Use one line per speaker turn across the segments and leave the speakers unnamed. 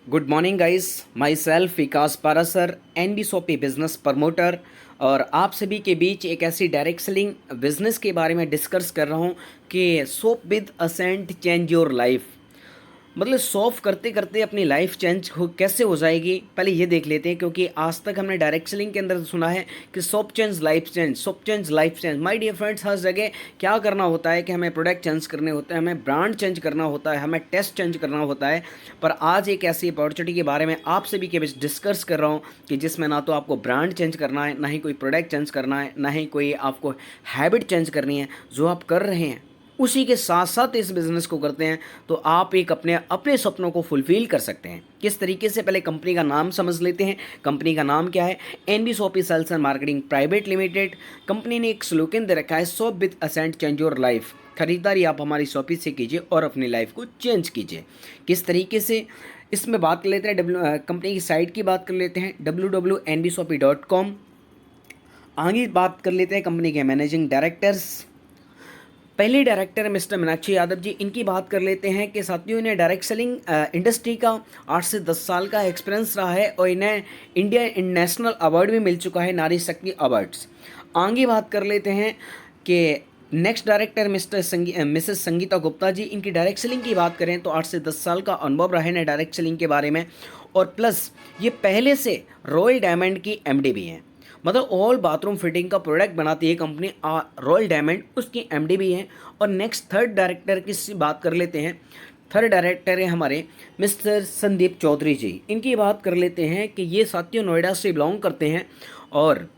Good morning guys, my self Vikas Parashar NB सोपी business promoter. और आप सभी के बीच एक ऐसी डायरेक्ट सेलिंग बिजनेस के बारे में डिस्कस कर रहा हूँ कि soap with ascent change your life. मतलब सॉल्व करते करते अपनी लाइफ चेंज हो कैसे हो जाएगी, पहले ये देख लेते हैं। क्योंकि आज तक हमने डायरेक्ट सेलिंग के अंदर सुना है कि soap change life change, soap change life change. My dear friends, हर जगह क्या करना होता है कि हमें प्रोडक्ट चेंज करने होते हैं, हमें ब्रांड चेंज करना होता है, हमें टेस्ट चेंज करना होता है। पर आज एक ऐसी अपॉर्चुनिटी के बारे में आप सभी के बीच डिस्कस कर रहा हूँ कि जिसमें ना तो आपको ब्रांड चेंज करना है, ना ही कोई प्रोडक्ट चेंज करना है, ना ही कोई आपको हैबिट चेंज करनी है। जो आप कर रहे हैं उसी के साथ साथ इस बिज़नेस को करते हैं तो आप एक अपने अपने सपनों को फुलफ़िल कर सकते हैं। किस तरीके से, पहले कंपनी का नाम समझ लेते हैं। कंपनी का नाम क्या है? NB Soapy sales and marketing private limited. Company ने एक स्लोगन दे रखा है, soap with ascent change your life. खरीदारी आप हमारी शॉपी से कीजिए और अपनी लाइफ को चेंज कीजिए। किस तरीके से, इसमें बात कर लेते हैं। कंपनी की साइट की बात कर लेते हैं, www.nbsopi.com। आगे बात कर लेते हैं कंपनी के मैनेजिंग डायरेक्टर्स। पहले डायरेक्टर मिस्टर मीनाक्षी यादव जी, इनकी बात कर लेते हैं कि साथियों इन्हें डायरेक्ट सेलिंग इंडस्ट्री का 8 से 10 साल का एक्सपीरियंस रहा है और इन्हें इंडिया इंटरनेशनल अवार्ड भी मिल चुका है, नारी शक्ति अवार्ड्स। आगे बात कर लेते हैं कि next director Mrs Sangeeta Gupta ji, इनकी डायरेक्ट सेलिंग की बात करें तो 8 से 10 साल का अनुभव रहा है डायरेक्ट सेलिंग के बारे में। और प्लस ये पहले से रॉयल डायमंड की एमडी भी हैं। मतलब ऑल बाथरूम फिटिंग का प्रोडक्ट बनाती है कंपनी रॉयल डायमंड, उसकी एमडी भी है। और नेक्स्ट थर्ड डायरेक्टर की बात कर लेते हैं। थर्ड डायरेक्टर है हमारे मिस्टर संदीप चौधरी जी। इनकी बात कर लेते हैं कि ये साथियों नोएडा से बिलोंग करते हैं। और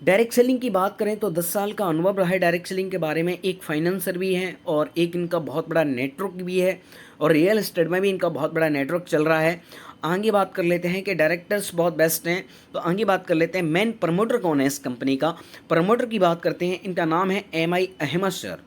डायरेक्ट सेलिंग की बात करें तो 10 साल का अनुभव रहा है डायरेक्ट सेलिंग के बारे में। एक फाइनेंसर भी हैं और एक इनका बहुत बड़ा नेटवर्क भी है और रियल एस्टेट में भी इनका बहुत बड़ा नेटवर्क चल रहा है। आगे बात कर लेते हैं कि डायरेक्टर्स बहुत बेस्ट हैं, तो आगे बात कर लेते हैं मेन प्रमोटर कौन है इस कंपनी का। प्रमोटर की बात करते हैं, इनका नाम है MI अहमद सर।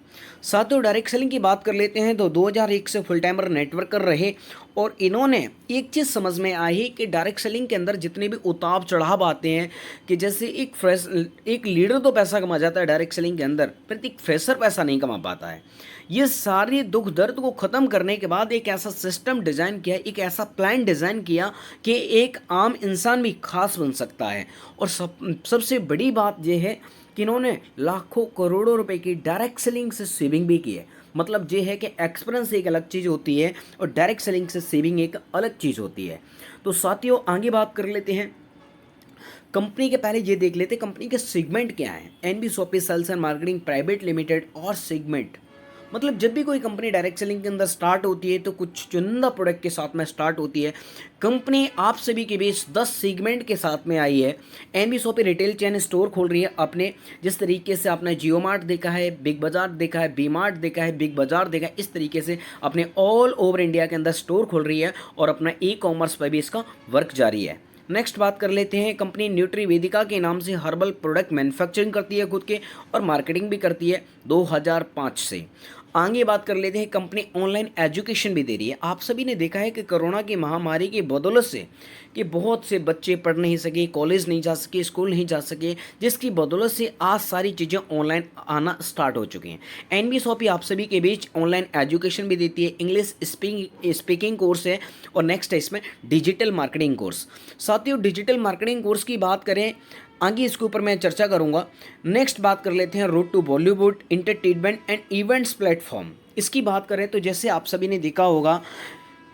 साथियों डायरेक्ट सेलिंग की बात कर लेते हैं तो 2001 से फुल टाइमर नेटवर्क कर रहे और इन्होंने एक चीज़ समझ में आई कि डायरेक्ट सेलिंग के अंदर जितने भी उतार चढ़ाव आते हैं, कि जैसे एक लीडर तो पैसा कमा जाता है डायरेक्ट सेलिंग के अंदर, पर एक फ्रेशर पैसा नहीं कमा पाता है। ये सारी दुख दर्द को ख़त्म करने के बाद एक ऐसा सिस्टम डिज़ाइन किया, एक ऐसा प्लान डिज़ाइन किया कि एक आम इंसान भी खास बन सकता है। और सबसे बड़ी बात यह है कि इन्होंने लाखों करोड़ों रुपए की डायरेक्ट सेलिंग से सेविंग भी की है। मतलब ये है कि एक्सपीरियंस एक अलग चीज़ होती है और डायरेक्ट सेलिंग से सेविंग एक अलग चीज़ होती है। तो साथियों आगे बात कर लेते हैं कंपनी के। पहले ये देख लेते हैं कंपनी के सेगमेंट क्या है। NB Soapy sales and marketing private limited और सेगमेंट, मतलब जब भी कोई कंपनी डायरेक्ट सेलिंग के अंदर स्टार्ट होती है तो कुछ चुनिंदा प्रोडक्ट के साथ में स्टार्ट होती है। कंपनी आप सभी के बीच 10 सेगमेंट के साथ में आई है। NB Shoppy retail chain store खोल रही है अपने, जिस तरीके से आपने जियो मार्ट देखा है, बिग बाजार देखा है, बी मार्ट देखा है, बिग बाजार देखा है, इस तरीके से अपने ऑल ओवर इंडिया के अंदर स्टोर खोल रही है और अपना ई-कॉमर्स पर भी इसका वर्क जारी है। नेक्स्ट बात कर लेते हैं, कंपनी न्यूट्री वेदिका के नाम से हर्बल प्रोडक्ट मैन्युफैक्चरिंग करती है खुद के और मार्केटिंग भी करती है 2005 से। आगे बात कर लेते हैं, कंपनी ऑनलाइन एजुकेशन भी दे रही है। आप सभी ने देखा है कि कोरोना की महामारी की बदौलत से कि बहुत से बच्चे पढ़ नहीं सके, कॉलेज नहीं जा सके, स्कूल नहीं जा सके, जिसकी बदौलत से आज सारी चीज़ें ऑनलाइन आना स्टार्ट हो चुकी हैं। एनबी शॉपी आप सभी के बीच ऑनलाइन एजुकेशन भी देती है, इंग्लिश स्पीकिंग कोर्स है और नेक्स्ट है इसमें डिजिटल मार्केटिंग कोर्स। साथियों डिजिटल मार्केटिंग कोर्स की बात करें, आगे इसके ऊपर मैं चर्चा करूंगा। नेक्स्ट बात कर लेते हैं road to Bollywood entertainment and events platform. इसकी बात करें तो जैसे आप सभी ने देखा होगा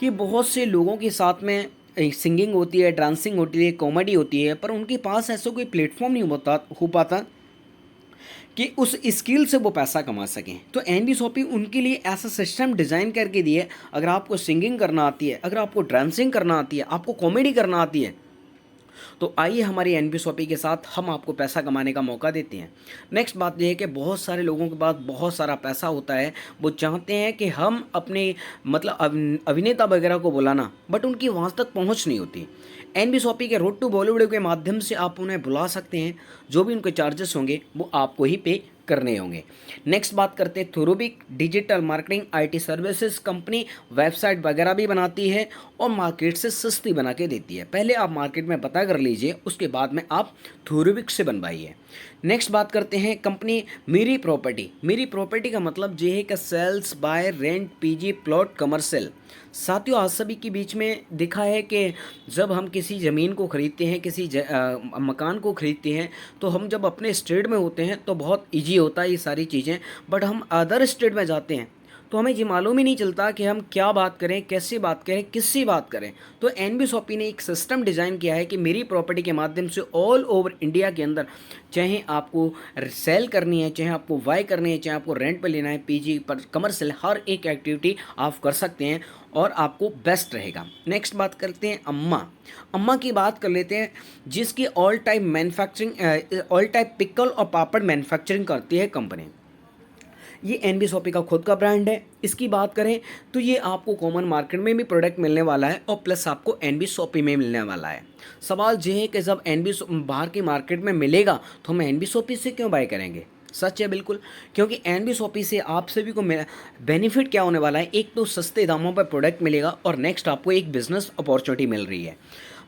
कि बहुत से लोगों के साथ में सिंगिंग होती है, डांसिंग होती है, कॉमेडी होती है, पर उनके पास ऐसा कोई प्लेटफॉर्म नहीं हो पाता कि उस स्किल से वो पैसा कमा सकें। तो एनबी शॉपी उनके लिए ऐसा सिस्टम डिज़ाइन करके दिए, अगर आपको सिंगिंग करना आती है, अगर आपको डांसिंग करना आती है, आपको कॉमेडी करना आती है, तो आइए हमारी एनबी शॉपी के साथ हम आपको पैसा कमाने का मौका देते हैं। नेक्स्ट बात यह है कि बहुत सारे लोगों के पास बहुत सारा पैसा होता है, वो चाहते हैं कि हम अपने मतलब अभिनेता वगैरह को बुलाना, बट उनकी वहाँ तक पहुँच नहीं होती। एनबी शॉपी के रोड टू बॉलीवुड के माध्यम से आप उन्हें बुला सकते हैं, जो भी उनके चार्जेस होंगे वो आपको ही पे करने होंगे। नेक्स्ट बात करते हैं थोरोबिक digital marketing IT services. Company website वगैरह भी बनाती है और मार्केट से सस्ती बना के देती है। पहले आप मार्केट में पता कर लीजिए, उसके बाद में आप थोरोबिक से बनवाइए। नेक्स्ट बात करते हैं कंपनी मेरी प्रॉपर्टी। मेरी प्रॉपर्टी का मतलब ये है कि sales buy rent PG plot commercial. साथियों आज सभी के बीच में दिखा है कि जब हम किसी ज़मीन को ख़रीदते हैं, किसी मकान को ख़रीदते हैं, तो हम जब अपने स्टेट में होते हैं तो बहुत इजी होता है ये सारी चीज़ें। बट हम अदर स्टेट में जाते हैं तो हमें ये मालूम ही नहीं चलता कि हम क्या बात करें, कैसे बात करें, किससे बात करें। तो एनबीएसओपी ने एक सिस्टम डिज़ाइन किया है कि मेरी प्रॉपर्टी के माध्यम से ऑल ओवर इंडिया के अंदर, चाहे आपको सेल करनी है, चाहे आपको बाय करनी है, चाहे आपको रेंट पर लेना है, पीजी पर, कमर्शियल, हर एक एक्टिविटी आप कर सकते हैं और आपको बेस्ट रहेगा। नेक्स्ट बात करते हैं अम्मा की बात कर लेते हैं, जिसकी all time manufacturing, all type pickle और पापड़ मैन्युफैक्चरिंग करती है कंपनी। ये एनबीएसओपी का खुद का ब्रांड है। इसकी बात करें तो ये आपको कॉमन मार्केट में भी प्रोडक्ट मिलने वाला है और प्लस आपको एनबीएसओपी में मिलने वाला है। सवाल ये है कि जब बाहर की मार्केट में मिलेगा तो हम एनबीएसओपी से क्यों बाय करेंगे। सच है बिल्कुल, क्योंकि एनबीएसओपी से आप सभी को बेनिफिट क्या होने वाला है, एक तो सस्ते दामों पर प्रोडक्ट मिलेगा और नेक्स्ट आपको एक बिजनेस अपॉर्चुनिटी मिल रही है।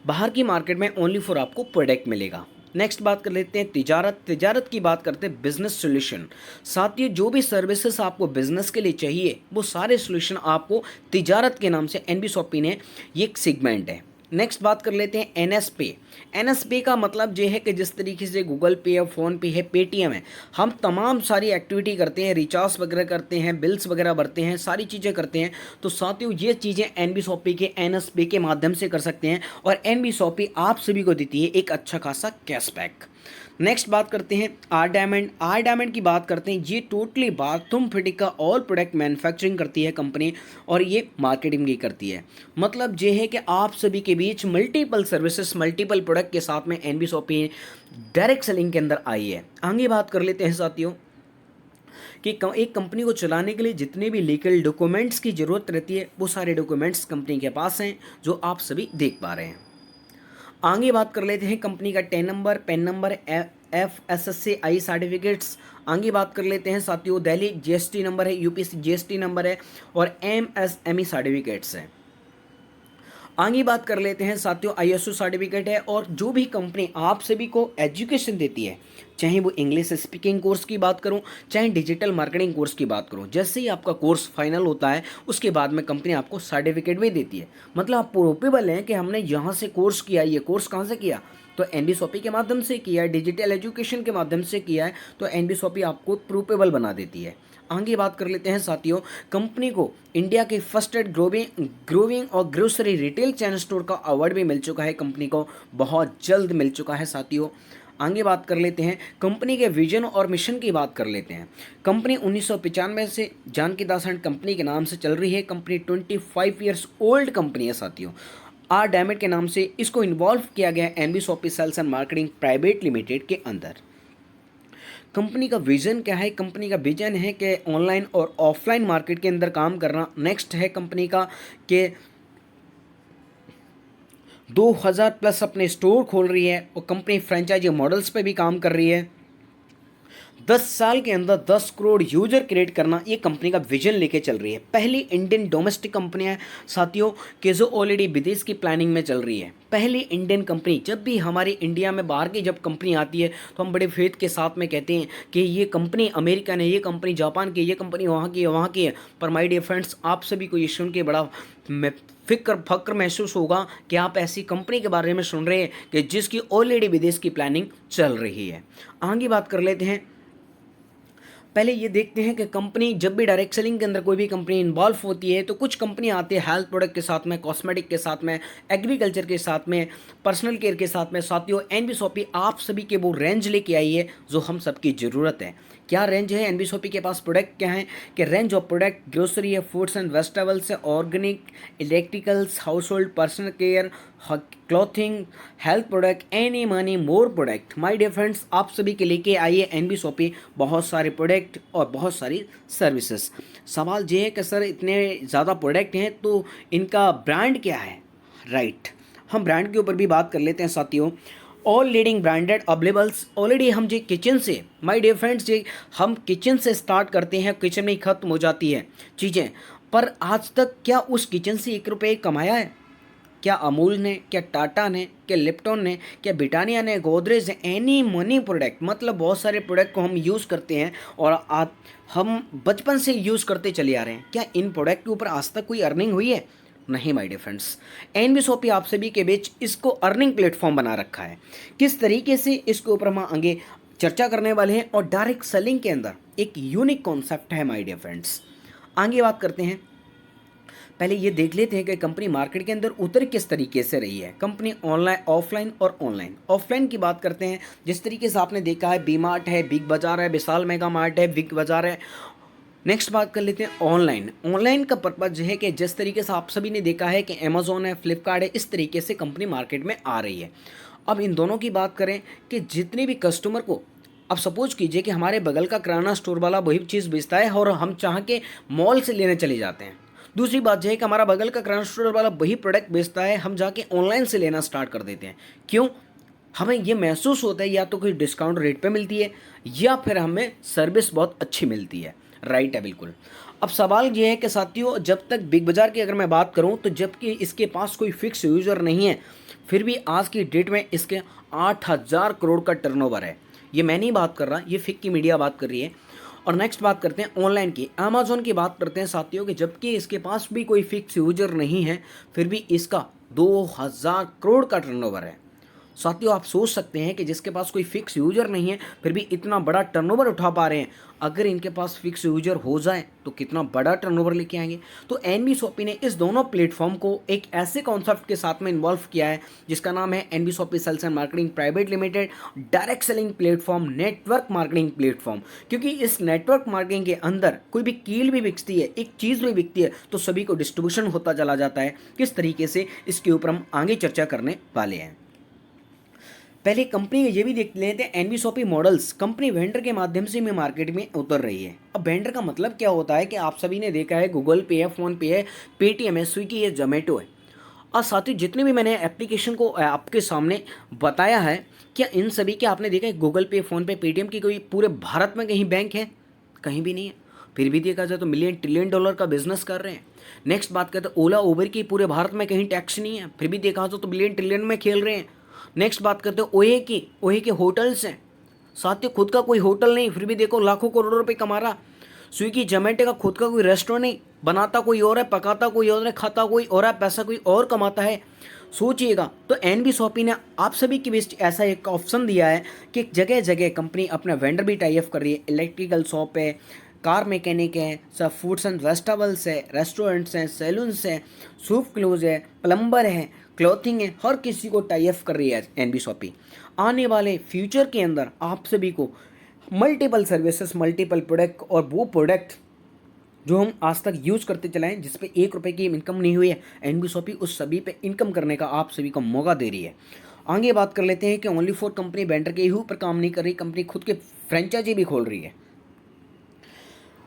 बाहर की मार्केट में ओनली फॉर आपको प्रोडक्ट मिलेगा। नेक्स्ट बात कर लेते हैं तिजारत की बात करते हैं बिजनेस सॉल्यूशन। साथियों जो भी सर्विसेज आपको बिजनेस के लिए चाहिए वो सारे सॉल्यूशन आपको तिजारत के नाम से एनबीएसओपी ने, ये एक सेगमेंट है। नेक्स्ट बात कर लेते हैं एनएसपे का मतलब ये है कि जिस तरीके से गूगल पे है, फ़ोन पे है, पेटीएम है, हम तमाम सारी एक्टिविटी करते हैं, रिचार्ज वगैरह करते हैं, बिल्स वगैरह भरते हैं, सारी चीज़ें करते हैं। तो साथियों ये चीज़ें एनबीएसओपी के एनएसपे के माध्यम से कर सकते हैं और एनबीएसओपी आप सभी को देती है एक अच्छा खासा कैशबैक। नेक्स्ट बात करते हैं आर डायमंड की बात करते हैं। ये टोटली बाथरूम फिटिंग का ऑल प्रोडक्ट मैन्युफैक्चरिंग करती है कंपनी और ये मार्केटिंग भी करती है। मतलब ये है कि आप सभी के बीच मल्टीपल सर्विसेज, मल्टीपल प्रोडक्ट के साथ में एनबीएसओपी डायरेक्ट सेलिंग के अंदर आई है। आगे बात कर लेते हैं साथियों कि एक कंपनी को चलाने के लिए जितने भी लीगल डॉक्यूमेंट्स की ज़रूरत रहती है वो सारे डॉक्यूमेंट्स कंपनी के पास हैं, जो आप सभी देख पा रहे हैं। आगे बात कर लेते हैं कंपनी का पैन नंबर, FSSAI सर्टिफिकेट्स। आगे बात कर लेते हैं साथियों दिल्ली जीएसटी नंबर है, यूपी जीएसटी नंबर है और MSME सर्टिफिकेट्स हैं। आगे बात कर लेते हैं साथियों ISO सर्टिफिकेट है। और जो भी कंपनी आप सभी को एजुकेशन देती है, चाहे वो इंग्लिश स्पीकिंग कोर्स की बात करूं, चाहे डिजिटल मार्केटिंग कोर्स की बात करूं, जैसे ही आपका कोर्स फाइनल होता है उसके बाद में कंपनी आपको सर्टिफिकेट भी देती है। मतलब आप प्रूवेबल हैं कि हमने यहाँ से कोर्स किया। ये कोर्स कहाँ से किया, तो एनबीएसओपी के माध्यम से किया है, डिजिटल एजुकेशन के माध्यम से किया है, तो एनबीएसओपी आपको प्रूवेबल बना देती है। आगे बात कर लेते हैं साथियों, कंपनी को इंडिया के फर्स्ट एड ग्रोविंग और ग्रोसरी रिटेल चैन स्टोर का अवार्ड भी मिल चुका है, कंपनी को बहुत जल्द मिल चुका है साथियों। आगे बात कर लेते हैं कंपनी के विजन और मिशन की बात कर लेते हैं। कंपनी 1995 से जानकी दास एंड कंपनी के नाम से चल रही है। कंपनी 25 ईयर्स ओल्ड कंपनी है साथियों। आर डायमंड के नाम से इसको इन्वॉल्व किया गया NBSOP sales and marketing private limited के अंदर। कंपनी का विजन क्या है, कंपनी का विजन है कि ऑनलाइन और ऑफलाइन मार्केट के अंदर काम करना। नेक्स्ट है कंपनी का कि 2000 प्लस अपने स्टोर खोल रही है और कंपनी फ्रेंचाइजी मॉडल्स पे भी काम कर रही है। 10 साल के अंदर 10 करोड़ यूजर क्रिएट करना, ये कंपनी का विजन लेके चल रही है। पहली इंडियन डोमेस्टिक कंपनी है साथियों कि जो ऑलरेडी विदेश की प्लानिंग में चल रही है। पहली इंडियन कंपनी, जब भी हमारी इंडिया में बाहर की जब कंपनी आती है तो हम बड़े फेथ के साथ में कहते हैं कि ये कंपनी अमेरिकन है, ये कंपनी जापान की, ये कंपनी वहाँ की है, वहाँ की है। पर माय डियर फ्रेंड्स, आप सभी को ये सुन के बड़ा फक्र महसूस होगा कि आप ऐसी कंपनी के बारे में सुन रहे हैं कि जिसकी ऑलरेडी विदेश की प्लानिंग चल रही है। आगे बात कर लेते हैं, पहले ये देखते हैं कि कंपनी जब भी डायरेक्ट सेलिंग के अंदर कोई भी कंपनी इन्वॉल्व होती है तो कुछ कंपनी आती है हेल्थ प्रोडक्ट के साथ में, कॉस्मेटिक के साथ में, एग्रीकल्चर के साथ में, पर्सनल केयर के साथ में। साथियों एनबीएसओपी आप सभी के वो रेंज लेके आई है जो हम सबकी ज़रूरत है। क्या रेंज है एनबीएसओपी के पास, प्रोडक्ट क्या है कि रेंज ऑफ प्रोडक्ट ग्रोसरी है, फूड्स एंड वेजिटेबल्स है, organic, electricals, household, personal care, clothing, health product, any many more product. My dear friends, आप सभी के लेके आइए एनबीएसओपी बहुत सारे प्रोडक्ट और बहुत सारी सर्विसेज। सवाल ये है कि सर इतने ज़्यादा प्रोडक्ट हैं तो इनका ब्रांड क्या है। राइट, हम ब्रांड के ऊपर भी बात कर लेते हैं साथियों। All leading branded availables. Already हम जो किचन से, माय डियर फ्रेंड्स, जो हम किचन से स्टार्ट करते हैं, किचन में ही खत्म हो जाती है चीज़ें, पर आज तक क्या उस किचन से 1 रुपये कमाया है। क्या अमूल ने, क्या टाटा ने, क्या लिप्टन ने, क्या ब्रिटानिया ने, गोदरेज ने, एनी मनी प्रोडक्ट, मतलब बहुत सारे प्रोडक्ट को हम यूज़ करते हैं और हम बचपन से यूज़ करते चले आ रहे हैं। क्या इन प्रोडक्ट के ऊपर आज तक कोई अर्निंग हुई है? नहीं माय डियर फ्रेंड्स। एनबीएसओपी आप सभी के बीच इसको अर्निंग प्लेटफॉर्म बना रखा है। किस तरीके से, इसके ऊपर हम आगे चर्चा करने वाले हैं। और डायरेक्ट सेलिंग के अंदर एक यूनिक कॉन्सेप्ट है माय डियर फ्रेंड्स। आगे बात करते हैं। पहले ये देख लेते हैं कि कंपनी मार्केट के अंदर उतर किस तरीके से रही है। कंपनी ऑनलाइन, ऑफलाइन और ऑनलाइन। ऑफलाइन की बात करते हैं, जिस तरीके से आपने देखा है, वी मार्ट है, बिग बाजार है, विशाल मेगा मार्ट है, बिग बाजार है। नेक्स्ट बात कर लेते हैं ऑनलाइन। ऑनलाइन का पर्पज है कि जिस तरीके से आप सभी ने देखा है कि अमेजोन है, फ्लिपकार्ट है, इस तरीके से कंपनी मार्केट में आ रही है। अब इन दोनों की बात करें कि जितने भी कस्टमर को, अब सपोज कीजिए कि हमारे बगल का किराना स्टोर वाला वही चीज़ बेचता है और हम चाह के मॉल से लेने चले जाते हैं। दूसरी बात यह है कि हमारा बगल का किराना स्टोर वाला वही प्रोडक्ट बेचता है, हम जाके ऑनलाइन से लेना स्टार्ट कर देते हैं। क्यों? हमें ये महसूस होता है या तो कोई डिस्काउंट रेट पे मिलती है या फिर हमें सर्विस बहुत अच्छी मिलती है। राइट है, बिल्कुल। अब सवाल ये है कि साथियों, जब तक बिग बाज़ार की अगर मैं बात करूं, तो जबकि इसके पास कोई फिक्स यूज़र नहीं है, फिर भी आज की डेट में इसके 8,000 करोड़ का टर्नओवर है। ये मैं नहीं बात कर रहा, ये फिक की मीडिया बात कर रही है। और नेक्स्ट बात करते हैं ऑनलाइन की। अमेजोन की बात करते हैं साथियों कि जबकि इसके पास भी कोई फिक्स यूजर नहीं है, फिर भी इसका 2,000 करोड़ का टर्नओवर है। साथियों, आप सोच सकते हैं कि जिसके पास कोई फिक्स यूजर नहीं है फिर भी इतना बड़ा टर्नओवर उठा पा रहे हैं। अगर इनके पास फिक्स यूजर हो जाए तो कितना बड़ा टर्नओवर लेके आएंगे। तो एनबीएसओपी ने इस दोनों प्लेटफॉर्म को एक ऐसे कॉन्सेप्ट के साथ में इन्वॉल्व किया है जिसका नाम है NBSOP sales and marketing private limited, direct selling platform, network marketing platform. क्योंकि इस नेटवर्क मार्केटिंग के अंदर कोई भी कील भी बिकती है, एक चीज़ भी बिकती है, तो सभी को डिस्ट्रीब्यूशन होता चला जाता है। किस तरीके से, इसके ऊपर हम आगे चर्चा करने वाले हैं। पहले कंपनी ये भी देख लेते हैं एनबीएसओपी मॉडल्स। कंपनी वेंडर के माध्यम से में मार्केट में उतर रही है। अब वेंडर का मतलब क्या होता है कि आप सभी ने देखा है, गूगल पे है, फ़ोन पे है, पेटीएम है, स्विगी है, जोमेटो है। और साथ ही जितने भी मैंने एप्लीकेशन को आपके सामने बताया है, क्या इन सभी के आपने देखा है गूगल पे, फ़ोन पे, पेटीएम की कोई पूरे भारत में कहीं बैंक है? कहीं भी नहीं है। फिर भी देखा जाए तो मिलियन ट्रिलियन डॉलर का बिजनेस कर रहे हैं। नेक्स्ट बात करते हैं ओला, उबर की, पूरे भारत में कहीं टैक्स नहीं है, फिर भी देखा जाए तो बिलियन ट्रिलियन में खेल रहे हैं। नेक्स्ट बात करते हैं ओए की। ओए के होटल्स हैं, साथियों खुद का कोई होटल नहीं, फिर भी देखो लाखों करोड़ों रुपए कमा रहा। स्विगी जोमेटो का खुद का कोई रेस्टोरेंट नहीं, बनाता कोई और है, पकाता कोई और है, खाता कोई और है, पैसा कोई और कमाता है। सोचिएगा। तो एनबीएसओपी ने आप सभी के बीच ऐसा एक ऑप्शन दिया है कि जगह जगह कंपनी अपना वेंडर भी टाई अप कर रही है। इलेक्ट्रिकल शॉप है, कार मैकेनिक है, सब फूड्स एंड वेजिटेबल्स है, रेस्टोरेंट्स हैं, सैलून्स हैं, सूफ क्लोज है, प्लम्बर है, क्लॉथिंग है, हर किसी को टाई अप कर रही है एनबीएसओपी। आने वाले फ्यूचर के अंदर आप सभी को मल्टीपल सर्विसेज, मल्टीपल प्रोडक्ट, और वो प्रोडक्ट जो हम आज तक यूज़ करते चले हैं जिस पे 1 रुपये की इनकम नहीं हुई है, एनबीएसओपी उस सभी पे इनकम करने का आप सभी को मौका दे रही है। आगे बात कर लेते हैं कि ओनली फॉर कंपनी वेंडर के ही ऊपर काम नहीं कर रही, कंपनी खुद के फ्रेंचाइजी भी खोल रही है।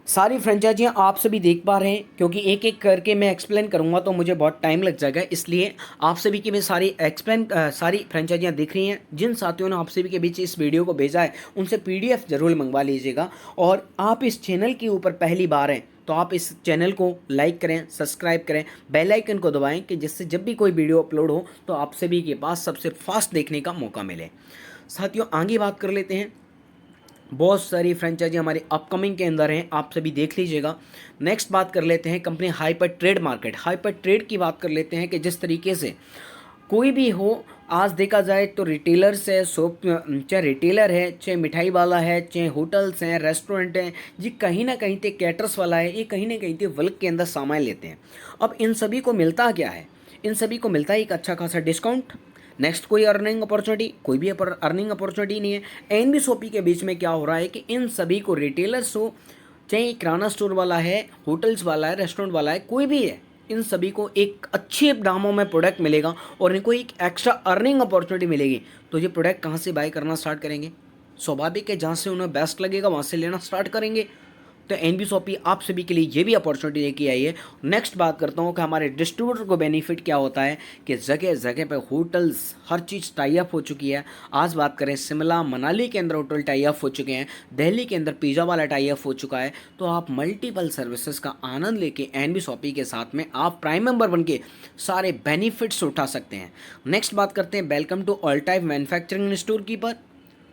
सारी फ्रेंचाइजियाँ आप सभी देख पा रहे हैं, क्योंकि एक एक करके मैं एक्सप्लेन करूंगा तो मुझे बहुत टाइम लग जाएगा, इसलिए आप सभी की मैं सारी फ्रेंचाइजियाँ दिख रही हैं। जिन साथियों ने आप सभी के बीच इस वीडियो को भेजा है उनसे पीडीएफ जरूर मंगवा लीजिएगा। और आप इस चैनल के ऊपर पहली बार हैं तो आप इस चैनल को लाइक करें, सब्सक्राइब करें, बेल आइकन को दबाएं कि जिससे जब भी कोई वीडियो अपलोड हो तो आप सभी के पास सबसे फास्ट देखने का मौका मिले। साथियों, आगे बात कर लेते हैं। बहुत सारी फ्रेंचाइजी हमारी अपकमिंग के अंदर हैं, आप सभी देख लीजिएगा। नेक्स्ट बात कर लेते हैं company hyper trade market. Hyper trade की बात कर लेते हैं कि जिस तरीके से कोई भी हो, आज देखा जाए तो रिटेलर्स है, शॉप, चाहे रिटेलर है, चाहे मिठाई वाला है, चाहे होटल्स हैं, रेस्टोरेंट हैं, ये कहीं ना कहीं से कैटर्स वाला है, ये कहीं ना कहीं से बल्क के अंदर सामान लेते हैं। अब इन सभी को मिलता क्या है? इन सभी को मिलता है एक अच्छा खासा डिस्काउंट। नेक्स्ट, कोई अर्निंग अपॉर्चुनिटी? कोई भी अर्निंग अपॉर्चुनिटी नहीं है। एनबीएसओपी के बीच में क्या हो रहा है कि इन सभी को, रिटेलर्स हो, चाहे किराना स्टोर वाला है, होटल्स वाला है, रेस्टोरेंट वाला है, कोई भी है, इन सभी को एक अच्छे दामों में प्रोडक्ट मिलेगा और इनको एक एक्स्ट्रा अर्निंग अपॉर्चुनिटी मिलेगी। तो ये प्रोडक्ट कहाँ से बाय करना स्टार्ट करेंगे? स्वाभाविक है, जहाँ से उन्हें बेस्ट लगेगा वहाँ से लेना स्टार्ट करेंगे। तो एनबी शॉपी आप सभी के लिए ये भी अपॉर्चुनिटी लेके आई है। नेक्स्ट बात करता हूँ कि हमारे डिस्ट्रीब्यूटर को बेनिफिट क्या होता है कि जगह जगह पे होटल्स हर चीज़ टाई अप हो चुकी है। आज बात करें शिमला मनाली के अंदर होटल टाई अप हो चुके हैं, दिल्ली के अंदर पिज़्ज़ा वाला टाई अप हो चुका है। तो आप मल्टीपल सर्विसेज का आनंद लेके एनबी शॉपी के साथ में आप प्राइम मेंबर बन के सारे बेनिफिट्स उठा सकते हैं। नेक्स्ट बात करते हैं welcome to all type manufacturing store keeper.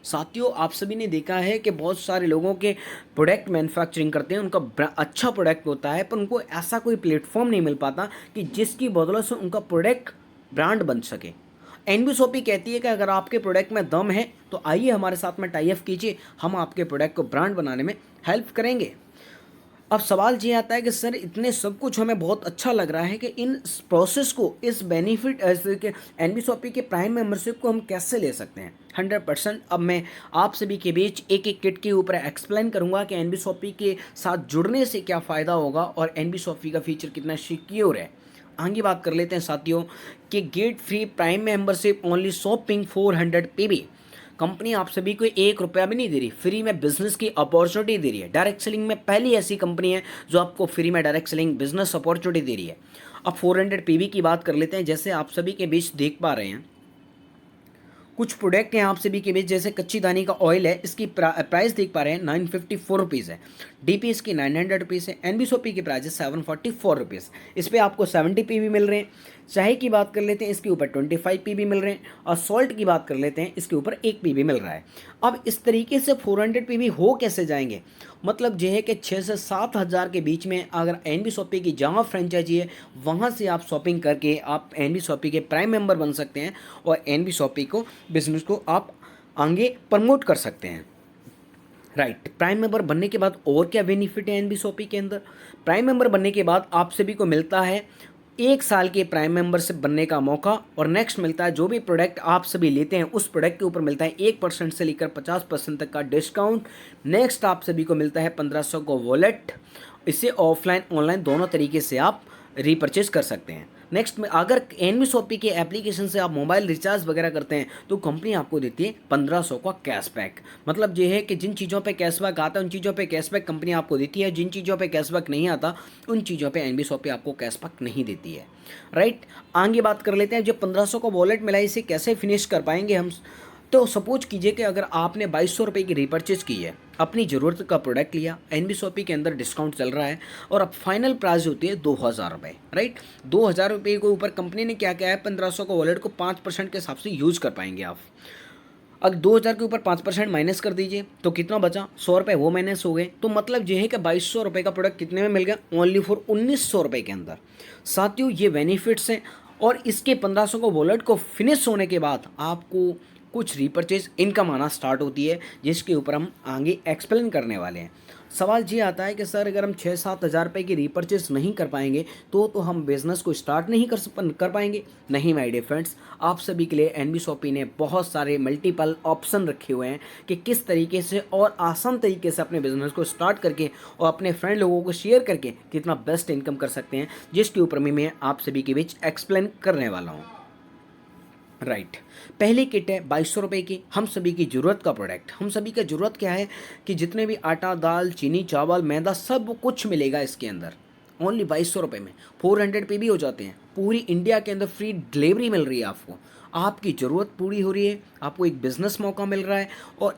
साथियों, आप सभी ने देखा है कि बहुत सारे लोगों के प्रोडक्ट मैन्युफैक्चरिंग करते हैं, उनका अच्छा प्रोडक्ट होता है पर उनको ऐसा कोई प्लेटफॉर्म नहीं मिल पाता कि जिसकी बदौलत से उनका प्रोडक्ट ब्रांड बन सके। एनबी शॉपी कहती है कि अगर आपके प्रोडक्ट में दम है तो आइए हमारे साथ में टाई अप कीजिए, हम आपके प्रोडक्ट को ब्रांड बनाने में हेल्प करेंगे। अब सवाल ये आता है कि सर इतने सब कुछ हमें बहुत अच्छा लग रहा है कि इन प्रोसेस को, इस बेनिफिट ऐसे के एनबी शॉपी के प्राइम मेंबरशिप को हम कैसे ले सकते हैं 100%। अब मैं आप सभी के बीच एक एक किट के ऊपर एक्सप्लेन करूंगा कि एनबी शॉपी के साथ जुड़ने से क्या फ़ायदा होगा और एनबी शॉपी का फीचर कितना सिक्योर है। आगे बात कर लेते हैं साथियों कि get free prime membership only shopping 400 PB. Company आप सभी को 1 रुपया भी नहीं दे रही, फ्री में बिजनेस की अपॉर्चुनिटी दे रही है। डायरेक्ट सेलिंग में पहली ऐसी कंपनी है जो आपको फ्री में डायरेक्ट सेलिंग बिजनेस अपॉर्चुनिटी दे रही है। अब 400 पीबी की बात कर लेते हैं। जैसे आप सभी के बीच देख पा रहे हैं कुछ प्रोडक्ट हैं आप सभी के बीच, जैसे कच्ची दानी का ऑयल है, इसकी प्राइस देख पा रहे हैं 954 रुपीज़ है। डीपी इसकी 900 रुपीज़ है। एनबी शॉपी की प्राइस है 744 रुपीज़। इस पर आपको 70 पीबी मिल रहे हैं। चाय की बात कर लेते हैं, इसके ऊपर 25 पीबी मिल रहे हैं। और सॉल्ट की बात कर लेते हैं, इसके ऊपर 1 पीबी मिल रहा है। अब इस तरीके से 400 पीबी हो कैसे जाएंगे, मतलब यह है कि 6 से 7 हज़ार के बीच में अगर एनबी शॉपी की जहाँ फ्रेंचाइजी है वहाँ से आप शॉपिंग करके आप एनबी शॉपी के प्राइम मेंबर बन सकते हैं और एनबी शॉपी को बिजनेस को आप आगे प्रमोट कर सकते हैं। राइट, प्राइम मेंबर बनने के बाद और क्या बेनिफिट है एनबी शॉपी के अंदर। प्राइम मेंबर बनने के बाद आप सभी को मिलता है 1 साल के प्राइम मेंबरशिप बनने का मौका, और नेक्स्ट मिलता है जो भी प्रोडक्ट आप सभी लेते हैं उस प्रोडक्ट के ऊपर मिलता है 1% से लेकर 50% तक का डिस्काउंट। नेक्स्ट आप सभी को मिलता है 1500 का वॉलेट। इसे ऑफलाइन ऑनलाइन दोनों तरीके से आप रीपरचेज कर सकते हैं। नेक्स्ट में अगर एनबी शॉपी के एप्लीकेशन से आप मोबाइल रिचार्ज वगैरह करते हैं तो कंपनी आपको देती है 1500 का कैशबैक। मतलब ये है कि जिन चीज़ों पे कैशबैक आता है उन चीज़ों पे कैशबैक कंपनी आपको देती है, जिन चीज़ों पे कैशबैक नहीं आता उन चीज़ों पे एनबी शॉपी आपको कैशबैक नहीं देती है। राइट, आगे बात कर लेते हैं जो 1500 का वॉलेट मिला है इसे कैसे फिनिश कर पाएंगे हम। तो सपोज कीजिए कि अगर आपने 2200 रुपये की रीपर्चेज की है, अपनी ज़रूरत का प्रोडक्ट लिया, एनबी शॉपी के अंदर डिस्काउंट चल रहा है और अब फाइनल प्राइस होती है 2000 रुपये। राइट, 2000 रुपये के ऊपर कंपनी ने क्या किया है, 1500 का वॉलेट को 5% के हिसाब से यूज़ कर पाएंगे आप। अगर 2000 के ऊपर 5% माइनस कर दीजिए तो कितना बचा, 100 रुपये वो माइनस हो गए। तो मतलब ये है कि 2200 रुपये का प्रोडक्ट कितने में मिल गया, ओनली फॉर 1900 रुपये के अंदर। साथियों, ये बेनिफिट्स हैं और इसके 1500 का वॉलेट को फिनिश होने के बाद आपको कुछ रीपरचेज इनकम आना स्टार्ट होती है, जिसके ऊपर हम आगे एक्सप्लेन करने वाले हैं। सवाल ये आता है कि सर अगर हम 6-7 हज़ार रुपये की रीपरचेज नहीं कर पाएंगे तो हम बिज़नेस को स्टार्ट नहीं कर पाएंगे। नहीं माय डियर फ्रेंड्स, आप सभी के लिए एनबी शॉपी ने बहुत सारे मल्टीपल ऑप्शन रखे हुए हैं कि किस तरीके से और आसान तरीके से अपने बिज़नेस को स्टार्ट करके और अपने फ्रेंड लोगों को शेयर करके कितना बेस्ट इनकम कर सकते हैं, जिसके ऊपर मैं आप सभी के बीच एक्सप्लेन करने वाला हूँ। राइट, पहली किट है 2200 रुपये की, हम सभी की ज़रूरत का प्रोडक्ट। हम सभी का ज़रूरत क्या है कि जितने भी आटा, दाल, चीनी, चावल, मैदा सब कुछ मिलेगा इसके अंदर ओनली 2200 रुपये में। 400 पे भी हो जाते हैं। पूरी इंडिया के अंदर फ्री डिलीवरी मिल रही है आपको। आपकी ज़रूरत पूरी हो रही है, आपको एक बिज़नेस मौका मिल रहा है और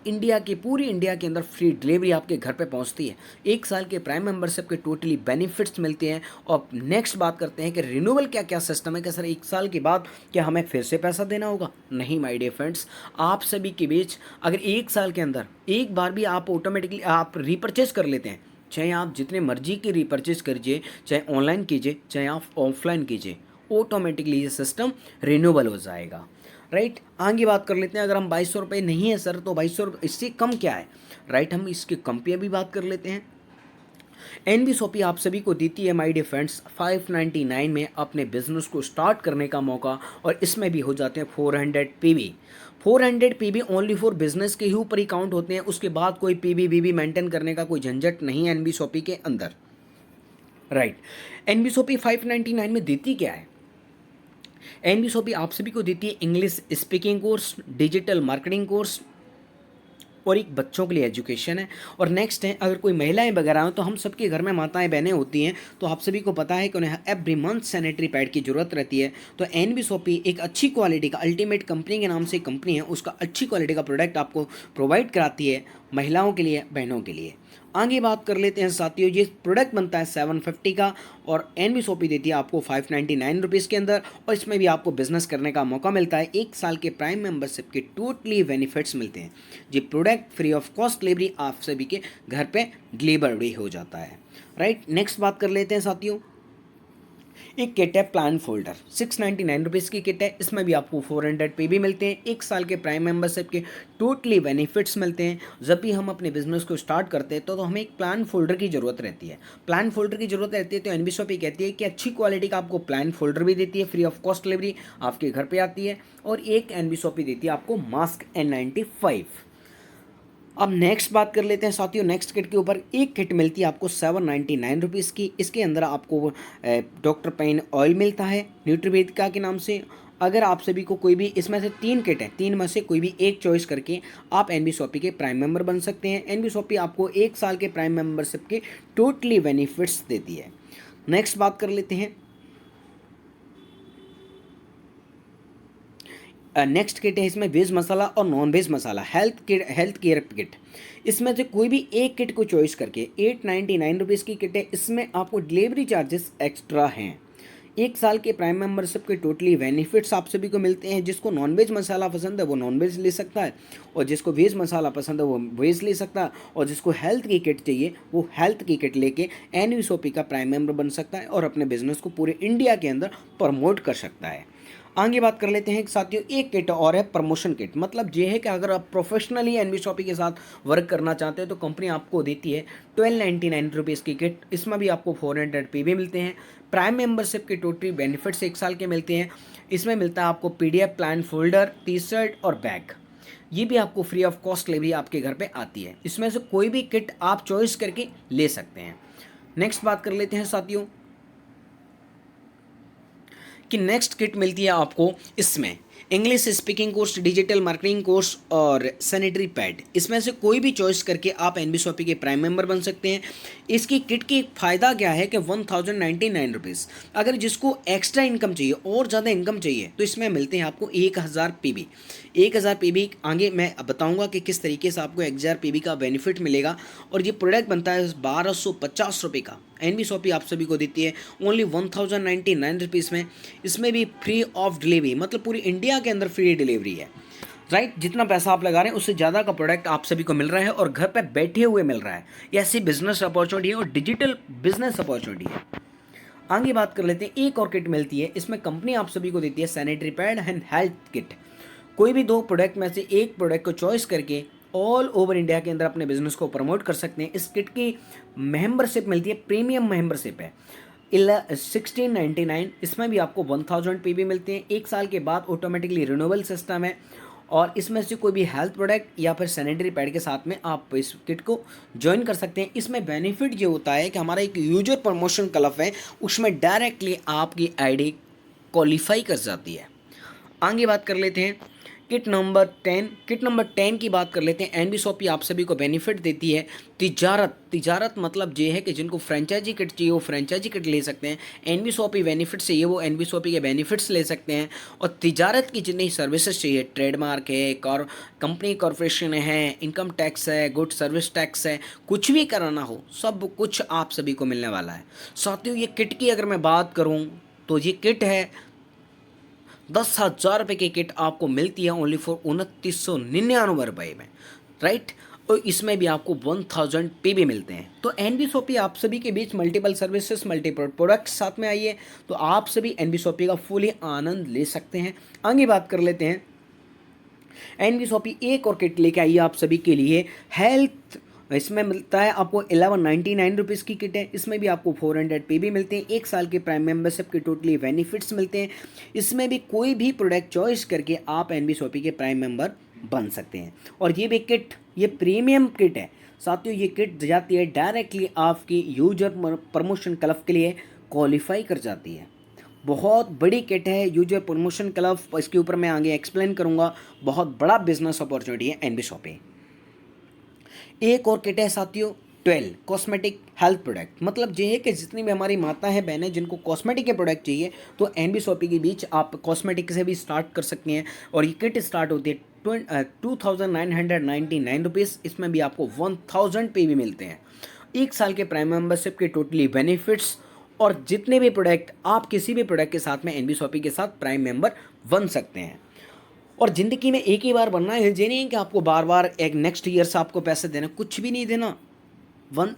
पूरी इंडिया के अंदर फ्री डिलीवरी आपके घर पे पहुंचती है। 1 साल के प्राइम मेंबरशिप के टोटली बेनिफिट्स मिलते हैं। और नेक्स्ट बात करते हैं कि रिन्यूअल क्या क्या सिस्टम है कि सर 1 साल के बाद क्या हमें फिर से पैसा देना होगा। नहीं माय डियर फ्रेंड्स, आप सभी के बीच अगर 1 साल के अंदर एक बार भी आप ऑटोमेटिकली आप रीपरचेज कर लेते हैं, चाहे आप जितने मर्जी की रीपरचेज कीजिए, चाहे ऑनलाइन कीजिए चाहे आप ऑफलाइन कीजिए, ऑटोमेटिकली ये सिस्टम रिन्यूएबल हो जाएगा। राइट, आगे बात कर लेते हैं अगर हम 2200 रुपये नहीं है सर तो 2200 रुपये इससे कम क्या है। राइट, हम इसके कम पे भी बात कर लेते हैं। एनबी शॉपी आप सभी को देती है माय डियर फ्रेंड्स 599 में अपने बिजनेस को स्टार्ट करने का मौका, और इसमें भी हो जाते हैं 400 PV. 400 PV only for business के ही ऊपर ही काउंट होते हैं, उसके बाद कोई पीवी बीवी मेंटेन करने का कोई झंझट नहीं है एनबी शॉपी के अंदर। राइट, एनबी शॉपी 599 में देती क्या है। एनबी शॉपी आप सभी को देती है English speaking course, digital marketing course, और एक बच्चों के लिए एजुकेशन है। और नेक्स्ट है, अगर कोई महिलाएं वगैरह हो तो हम सबके घर में माताएं बहनें होती हैं, तो आप सभी को पता है कि उन्हें एवरी मंथ सैनिटरी पैड की ज़रूरत रहती है। तो एनबी सोपी एक अच्छी क्वालिटी का, अल्टीमेट कंपनी के नाम से कंपनी है, उसका अच्छी क्वालिटी का प्रोडक्ट आपको प्रोवाइड कराती है महिलाओं के लिए, बहनों के लिए। आगे बात कर लेते हैं साथियों, ये प्रोडक्ट बनता है 750 का और एनबी सोपी देती है आपको 599 रुपीज़ के अंदर। और इसमें भी आपको बिजनेस करने का मौका मिलता है, 1 साल के प्राइम मेंबरशिप के टोटली बेनिफिट्स मिलते हैं। ये product free of cost delivery आप सभी के घर पे डिलीवरी हो जाता है, राइट। नेक्स्ट बात कर लेते हैं साथियों, एक किट है प्लान फोल्डर, 699 रुपीज़ की किट है। इसमें भी आपको 400 पे भी मिलते हैं, 1 साल के प्राइम मेंबरशिप के टोटली बेनिफिट्स मिलते हैं। जब भी हम अपने बिजनेस को स्टार्ट करते हैं तो हमें एक प्लान फोल्डर की ज़रूरत रहती है। प्लान फोल्डर की ज़रूरत रहती है तो एनबी शॉपी कहती है कि अच्छी क्वालिटी का आपको प्लान फोल्डर भी देती है, फ्री ऑफ कॉस्ट डिलीवरी आपके घर पर आती है। और एक एनबी शॉपी देती है आपको मास्क N95। अब नेक्स्ट बात कर लेते हैं साथियों, नेक्स्ट किट के ऊपर एक किट मिलती है आपको 799 रुपीज़ की। इसके अंदर आपको डॉक्टर पेन ऑयल मिलता है न्यूट्रीवेदिका के नाम से। अगर आप सभी को कोई भी इसमें से 3 किट है, 3 में से कोई भी एक चॉइस करके आप एनबी शॉपी के प्राइम मेंबर बन सकते हैं। एनबी शॉपी आपको 1 साल के प्राइम मेंबरशिप के टोटली बेनिफिट्स देती है। नेक्स्ट बात कर लेते हैं, नेक्स्ट किट है, इसमें वेज मसाला और नॉन वेज मसाला हेल्थ केयर किट। इसमें से कोई भी एक किट को चॉइस करके 899 रुपीज़ की किट है। इसमें आपको डिलीवरी चार्जेस एक्स्ट्रा हैं। 1 साल के प्राइम मेंबरशिप के टोटली बेनिफिट्स आप सभी को मिलते हैं। जिसको नॉन वेज मसाला पसंद है वो नॉन वेज ले सकता है, और जिसको वेज मसाला पसंद है वो वेज ले सकता है, और जिसको हेल्थ की किट चाहिए वो हेल्थ की किट लेके एनबी शॉपी का प्राइम मेंबर बन सकता है और अपने बिजनेस को पूरे इंडिया के अंदर प्रमोट कर सकता है। आगे बात कर लेते हैं साथियों, एक किट और है प्रमोशन किट। मतलब ये है कि अगर आप प्रोफेशनली एनबी शॉपी के साथ वर्क करना चाहते हैं तो कंपनी आपको देती है 1299 रुपीज़ की किट। इसमें भी आपको 400 पे भी मिलते हैं। प्राइम मेंबरशिप के टोटली बेनिफिट्स 1 साल के मिलते हैं। इसमें मिलता है आपको PDF plan folder, T shirt और बैग। ये भी आपको फ्री ऑफ कॉस्ट डिलीवरी आपके घर पे आती है। इसमें से कोई भी किट आप चॉइस करके ले सकते हैं। नेक्स्ट बात कर लेते हैं साथियों कि नेक्स्ट किट मिलती है आपको इसमें English speaking course, digital marketing course और सैनिटरी पैड। इसमें से कोई भी चॉइस करके आप एनबी शॉपी के प्राइम मेंबर बन सकते हैं। इसकी किट की फ़ायदा क्या है कि 1099 रुपीज़। अगर जिसको एक्स्ट्रा इनकम चाहिए और ज़्यादा इनकम चाहिए तो इसमें मिलते हैं आपको 1000 PB। 1000 PB आगे मैं बताऊंगा कि किस तरीके से आपको 1000 PB का बेनिफिट मिलेगा। और ये प्रोडक्ट बनता है 1250 रुपये का। एनबी शॉपी आप सभी को देती है ओनली 1099 रुपीज़ में। इसमें भी फ्री ऑफ डिलीवरी, मतलब पूरी इंडिया के अंदर फ्री डिलीवरी है, राइट। जितना पैसा आप लगा रहे हैं उससे ज़्यादा का प्रोडक्ट आप सभी को मिल रहा है और घर पे बैठे हुए मिल रहा है। ये ऐसी बिजनेस अपॉर्चुनिटी है और डिजिटल बिजनेस अपॉर्चुनिटी है। आगे बात कर लेते हैं, एक और किट मिलती है। इसमें कंपनी आप सभी को देती है sanitary pad and health kit. कोई भी 2 प्रोडक्ट में से एक प्रोडक्ट को चॉइस करके ऑल ओवर इंडिया के अंदर अपने बिजनेस को प्रमोट कर सकते हैं। इस किट की मेंबरशिप मिलती है, प्रीमियम मेंबरशिप है 1699। इसमें भी आपको 1000 PB मिलते हैं। 1 साल के बाद ऑटोमेटिकली रिन्यूएबल सिस्टम है। और इसमें से कोई भी हेल्थ प्रोडक्ट या फिर सैनिटरी पैड के साथ में आप इस किट को ज्वाइन कर सकते हैं। इसमें बेनिफिट ये होता है कि हमारा एक यूजर प्रमोशन क्लब है, उसमें डायरेक्टली आपकी आईडी क्वालिफाई कर जाती है। आगे बात कर लेते हैं किट नंबर 10 की बात कर लेते हैं। एनबी शॉपी आप सभी को बेनिफिट देती है तिजारत मतलब ये है कि जिनको फ्रेंचाइजी किट चाहिए वो फ्रेंचाइजी किट ले सकते हैं। एनबी शॉपी बेनिफिट चाहिए वो एनबी शॉपी के बेनिफिट्स ले सकते हैं। और तिजारत की जितनी सर्विसेज चाहिए, ट्रेडमार्क है, कंपनी कॉर्पोरेशन है, इनकम टैक्स है, गुड सर्विस टैक्स है, कुछ भी कराना हो सब कुछ आप सभी को मिलने वाला है। साथियों ये किट की अगर मैं बात करूँ तो ये किट है 10,000 रुपये की किट आपको मिलती है ओनली फॉर 2999 रुपये में, राइट। और इसमें भी आपको 1000 PB मिलते हैं। तो एनबी शॉपी आप सभी के बीच मल्टीपल सर्विसेज, मल्टीपल प्रोडक्ट्स साथ में आइए तो आप सभी एनबी शॉपी का फुली आनंद ले सकते हैं। आगे बात कर लेते हैं, एनबी शॉपी एक और किट लेके आइए आप सभी के लिए हेल्थ। इसमें मिलता है आपको 1199 रुपीज़ की किट है। इसमें भी आपको 400 PB मिलते हैं। 1 साल के प्राइम मेंबरशिप के टोटली बेनिफिट्स मिलते हैं। इसमें भी कोई भी प्रोडक्ट चॉइस करके आप एनबी शॉपी के प्राइम मेंबर बन सकते हैं। और ये भी किट ये प्रीमियम किट है साथियों। ये किट जाती है डायरेक्टली आपकी यूजर प्रमोशन क्लब के लिए क्वालिफाई कर जाती है। बहुत बड़ी किट है यूजर प्रमोशन क्लब, इसके ऊपर मैं आगे एक्सप्लेन करूँगा। बहुत बड़ा बिजनेस अपॉर्चुनिटी है एनबी शॉपी। एक और किट है साथियों 12 कॉस्मेटिक हेल्थ प्रोडक्ट। मतलब ये है कि जितनी भी हमारी माता है बहनें जिनको कॉस्मेटिक के प्रोडक्ट चाहिए तो एनबी शॉपी के बीच आप कॉस्मेटिक से भी स्टार्ट कर सकते हैं। और ये किट स्टार्ट होती है 2999 रुपीज़। इसमें भी आपको 1000 पे भी मिलते हैं। एक साल के प्राइम मेंबरशिप के टोटली बेनिफिट्स और जितने भी प्रोडक्ट आप किसी भी प्रोडक्ट के साथ में एनबी शॉपी के साथ प्राइम मेंबर बन सकते हैं। और ज़िंदगी में एक ही बार बनना है, ये नहीं है कि आपको बार बार एक नेक्स्ट ईयर से आपको पैसे देना, कुछ भी नहीं देना।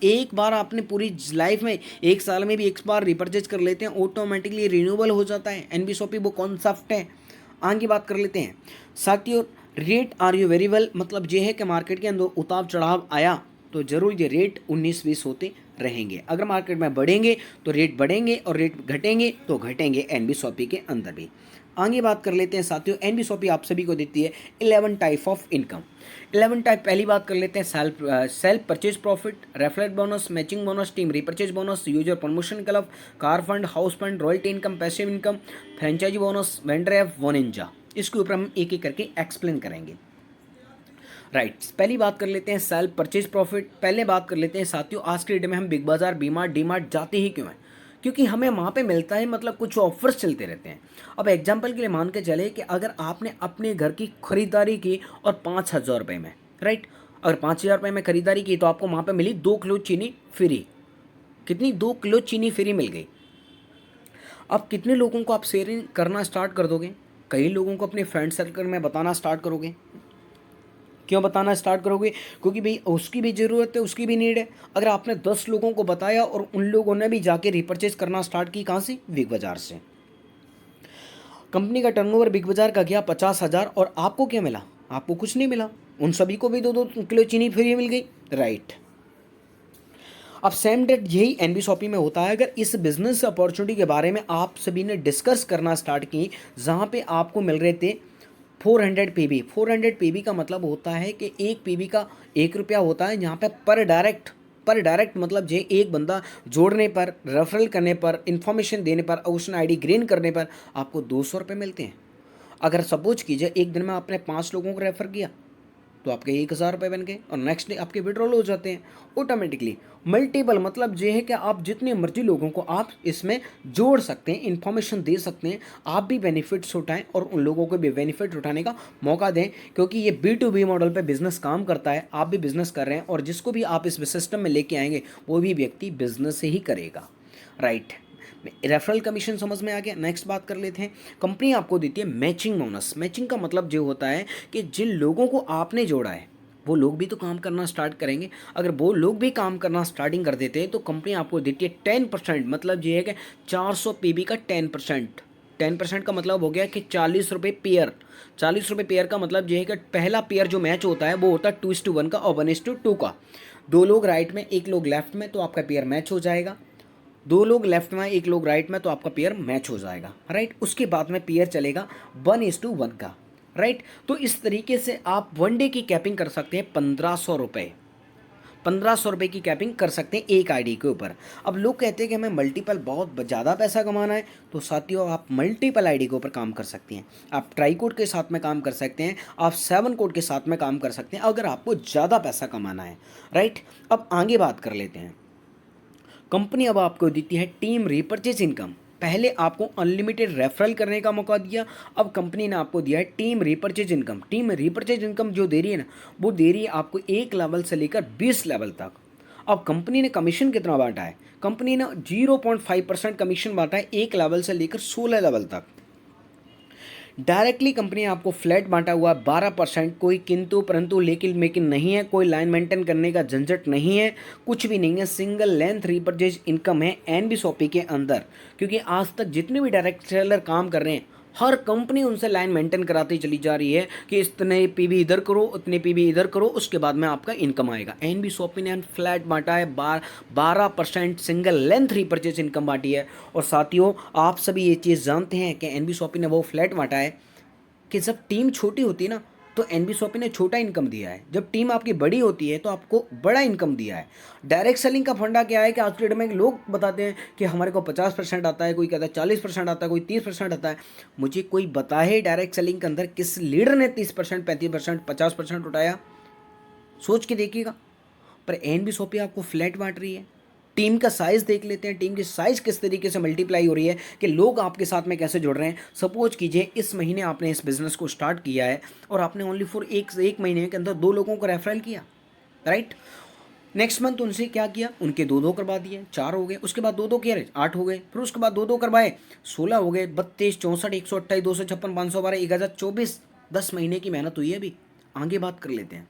एक बार आपने पूरी लाइफ में एक साल में भी एक बार रिपर्चेज कर लेते हैं, ऑटोमेटिकली रिन्यूएबल हो जाता है। एनबी शॉपी वो कॉन्सेप्ट है। आगे बात कर लेते हैं साथियों, rate are you very well. मतलब ये है कि मार्केट के अंदर उतार चढ़ाव आया तो जरूर ये रेट 19-20 होते रहेंगे। अगर मार्केट में बढ़ेंगे तो रेट बढ़ेंगे और रेट घटेंगे तो घटेंगे एनबी शॉपी के अंदर भी। आगे बात कर लेते हैं साथियों, एनबी शॉपी आप सभी को देती है 11 टाइप ऑफ इनकम। 11 टाइप पहली बात कर लेते हैं self purchase profit, referral bonus, matching bonus, team repurchase bonus, user promotion club, car fund, house fund, royalty income, passive income, franchisee bonus, vendor app, one इंजा। इसके ऊपर हम एक एक करके एक्सप्लेन करेंगे। राइट पहली बात कर लेते हैं सेल्फ परचेज प्रॉफिट। पहले बात कर लेते हैं साथियों, आज के डेट में हम बिग बाजार, बीमार्ट, डीमार्ट जाते ही क्यों हैं? क्योंकि हमें वहाँ पे मिलता है, मतलब कुछ ऑफर्स चलते रहते हैं। अब एग्जांपल के लिए मान के चले कि अगर आपने अपने घर की खरीदारी की और 5000 रुपये में, राइट, अगर 5000 रुपये में खरीदारी की तो आपको वहाँ पे मिली 2 किलो चीनी फ्री। कितनी? 2 किलो चीनी फ्री मिल गई। अब कितने लोगों को आप शेयरिंग करना स्टार्ट कर दोगे? कई लोगों को अपने फ्रेंड सर्कल में बताना स्टार्ट करोगे। क्यों बताना स्टार्ट करोगे? क्योंकि भाई उसकी भी ज़रूरत है, उसकी भी नीड है। अगर आपने 10 लोगों को बताया और उन लोगों ने भी जाके रिपर्चेज करना स्टार्ट की, कहाँ से? बिग बाज़ार से। कंपनी का टर्नओवर बिग बाज़ार का गया 50,000 और आपको क्या मिला? आपको कुछ नहीं मिला। उन सभी को भी 2-2 किलो चीनी फ्री मिल गई, राइट। अब सेम डेट यही एनबी शॉपी में होता है। अगर इस बिजनेस अपॉर्चुनिटी के बारे में आप सभी ने डिस्कस करना स्टार्ट की, जहाँ पे आपको मिल रहे थे 400 पीबी। 400 पीबी का मतलब होता है कि एक पीबी का 1 रुपया होता है। यहाँ पे पर डायरेक्ट मतलब जे एक बंदा जोड़ने पर, रेफरल करने पर, इन्फॉर्मेशन देने पर, ओशन आईडी ग्रीन करने पर आपको 200 रुपये मिलते हैं। अगर सपोज कीजिए एक दिन में आपने 5 लोगों को रेफ़र किया तो आपके 1000 रुपये बन गए और नेक्स्ट डे आपके विड्रॉल हो जाते हैं ऑटोमेटिकली। मल्टीपल मतलब ये है कि आप जितने मर्जी लोगों को आप इसमें जोड़ सकते हैं, इन्फॉर्मेशन दे सकते हैं, आप भी बेनिफिट्स उठाएं और उन लोगों को भी बेनिफिट उठाने का मौका दें। क्योंकि ये B2B मॉडल पे बिजनेस काम करता है। आप भी बिजनेस कर रहे हैं और जिसको भी आप इस सिस्टम में लेके आएंगे वो भी व्यक्ति बिजनेस से ही करेगा, राइट। रेफरल कमीशन समझ में आ गया। नेक्स्ट बात कर लेते हैं, कंपनी आपको देती है मैचिंग बोनस। मैचिंग का मतलब जो होता है कि जिन लोगों को आपने जोड़ा है वो लोग भी तो काम करना स्टार्ट करेंगे। अगर वो लोग भी काम करना स्टार्टिंग कर देते हैं तो कंपनी आपको देती है 10%। मतलब ये है कि 400 पीबी का 10%। 10% का मतलब हो गया कि 40 रुपये पेयर। 40 रुपये पेयर का मतलब ये है कि पहला पेयर जो मैच होता है वो होता है 2:1 का और 1:2 का। 2 लोग राइट में, 1 लोग लेफ्ट में, तो आपका पेयर मैच हो जाएगा। 2 लोग लेफ्ट में, 1 लोग राइट में, तो आपका पेयर मैच हो जाएगा, राइट। उसके बाद में पेयर चलेगा 1:1 का, राइट। तो इस तरीके से आप 1 डे की कैपिंग कर सकते हैं 1500 रुपये। 1500 रुपये की कैपिंग कर सकते हैं एक आईडी के ऊपर। अब लोग कहते हैं कि हमें मल्टीपल बहुत ज़्यादा पैसा कमाना है, तो साथियों आप मल्टीपल आईडी के ऊपर काम कर सकते हैं। आप ट्राई कोड के साथ में काम कर सकते हैं, आप 7 कोड के साथ में काम कर सकते हैं अगर आपको ज़्यादा पैसा कमाना है, राइट। अब आगे बात कर लेते हैं, कंपनी अब आपको देती है टीम रिपर्चेज इनकम। पहले आपको अनलिमिटेड रेफरल करने का मौका दिया, अब कंपनी ने आपको दिया है team repurchase income. Team repurchase income जो दे रही है ना, वो दे रही है आपको 1 लेवल से लेकर 20 लेवल तक। अब कंपनी ने कमीशन कितना बांटा है? कंपनी ने 0.5% कमीशन बांटा है 1 लेवल से लेकर 16 लेवल तक। डायरेक्टली कंपनी आपको फ्लैट बांटा हुआ 12%। कोई किंतु परंतु लेकिन मेकिन नहीं है, कोई लाइन मेंटेन करने का झंझट नहीं है, कुछ भी नहीं है। सिंगल लेंथ रिपर्चेज इनकम है एनबी शॉपी के अंदर। क्योंकि आज तक जितने भी डायरेक्ट सेलर काम कर रहे हैं, हर कंपनी उनसे लाइन मेंटेन कराती चली जा रही है कि इतने पीबी इधर करो, उतने पीबी इधर करो, उसके बाद में आपका इनकम आएगा। एनबी शॉपी ने फ्लैट बांटा है 12% सिंगल लेंथ रिपर्चेज इनकम बांटी है। और साथियों आप सभी ये चीज़ जानते हैं कि एनबी शॉपी ने वो फ्लैट बांटा है कि जब टीम छोटी होती है ना तो एनबी शॉपी ने छोटा इनकम दिया है, जब टीम आपकी बड़ी होती है तो आपको बड़ा इनकम दिया है। डायरेक्ट सेलिंग का फंडा क्या है कि आज के डेट में लोग बताते हैं कि हमारे को 50% आता है, कोई कहता है 40% आता है, कोई 30% आता है। मुझे कोई बताए डायरेक्ट सेलिंग के अंदर किस लीडर ने 30%, 35%, 50% उठाया? सोच के देखिएगा। पर एनबीएसओपी आपको फ्लैट बांट रही है। टीम का साइज़ देख लेते हैं, टीम की साइज़ किस तरीके से मल्टीप्लाई हो रही है कि लोग आपके साथ में कैसे जुड़ रहे हैं। सपोज कीजिए इस महीने आपने इस बिज़नेस को स्टार्ट किया है और आपने ओनली फॉर एक महीने के अंदर 2 लोगों को रेफरल किया, राइट। नेक्स्ट मंथ उनसे क्या किया, उनके 2-2 करवा दिए, 4 हो गए, उसके बाद 2-2 किए 8 हो गए, फिर उसके बाद 2-2 करवाए 16 हो गए, 32, 64, 128, 256, 512, 1024, 10 महीने की मेहनत हुई है। अभी आगे बात कर लेते हैं।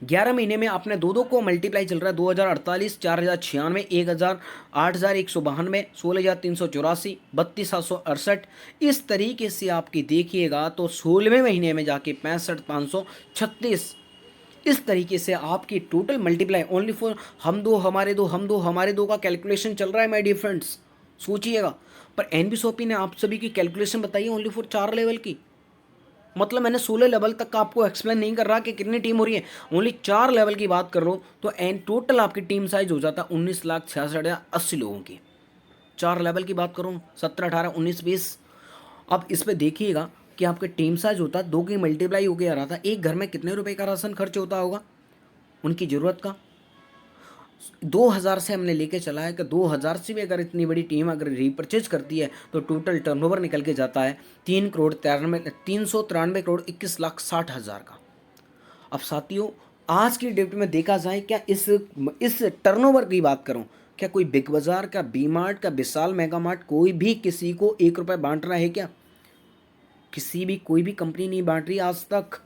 11 महीने में आपने 2-2 को मल्टीप्लाई चल रहा है, 2048, 4096, 1000, 8192, 16384, 32768। इस तरीके से आपकी देखिएगा तो 16वें महीने में जाके 65,536। इस तरीके से आपकी टोटल मल्टीप्लाई ओनली फॉर हम दो हमारे दो हम दो हमारे दो का कैलकुलेशन चल रहा है माय डियर फ्रेंड्स, सोचिएगा। पर एनबीएसओपी ने आप सभी की कैलकुलेशन बताई है ओनली फॉर 4 लेवल की। मतलब मैंने 16 लेवल तक का आपको एक्सप्लेन नहीं कर रहा कि कितनी टीम हो रही है, ओनली 4 लेवल की बात कर रहा हूँ तो एन टोटल आपकी टीम साइज हो जाता है 19,66,80 लोगों की। 4 लेवल की बात करूँ 17, 18, 19, 20। अब इस पे देखिएगा कि आपके टीम साइज होता है 2 की मल्टीप्लाई हो गया रहा था। एक घर में कितने रुपए का राशन खर्च होता होगा उनकी ज़रूरत का। 2000 से हमने लेके चला है कि 2000 से भी अगर इतनी बड़ी टीम अगर रीपरचेज करती है तो टोटल टर्नओवर निकल के जाता है 3,93,393,21,60,000 का। अब साथियों आज की डेट में देखा जाए क्या इस टर्नओवर की बात करूं, क्या कोई बिग बाजार का, बी मार्ट का, विशाल मेगा मार्ट कोई भी किसी को 1 रुपये बांट रहा है क्या? किसी भी कोई भी कंपनी नहीं बांट रही आज तक।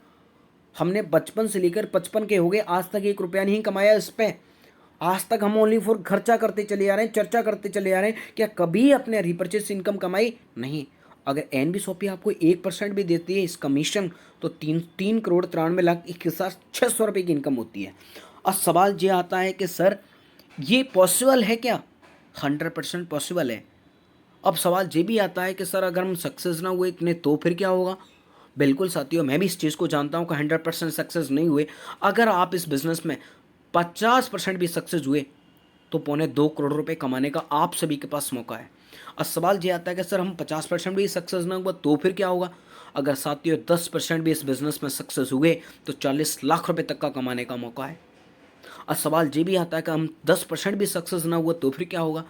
हमने 55 से लेकर 55 के हो गए, आज तक 1 रुपया नहीं कमाया इस पे। आज तक हम ओनली फॉर खर्चा करते चले आ रहे हैं, चर्चा करते चले आ रहे हैं, क्या कभी अपने रिपर्चेस इनकम कमाई नहीं। अगर एनबीएसओपी आपको 1% भी देती है इस कमीशन तो 3 करोड़ 93 लाख 61,600 रुपये की इनकम होती है। अब सवाल ये आता है कि सर ये पॉसिबल है क्या? 100% पॉसिबल है। अब सवाल ये भी आता है कि सर अगर हम सक्सेस ना हुए इतने तो फिर क्या होगा? बिल्कुल साथियों, मैं भी इस चीज़ को जानता हूँ कि 100% सक्सेस नहीं हुए। अगर आप इस बिज़नेस में 50% भी सक्सेस हुए तो 2.25 करोड़ कमाने का आप सभी के पास मौका है। अब सवाल ये आता है कि सर हम 50% भी सक्सेस ना हुआ तो फिर क्या होगा? अगर साथियों 10% भी इस बिज़नेस में सक्सेस हुए तो 40 लाख रुपए तक का कमाने का मौका है। अब सवाल ये भी आता है कि हम 10% भी सक्सेस ना हुआ तो फिर क्या होगा?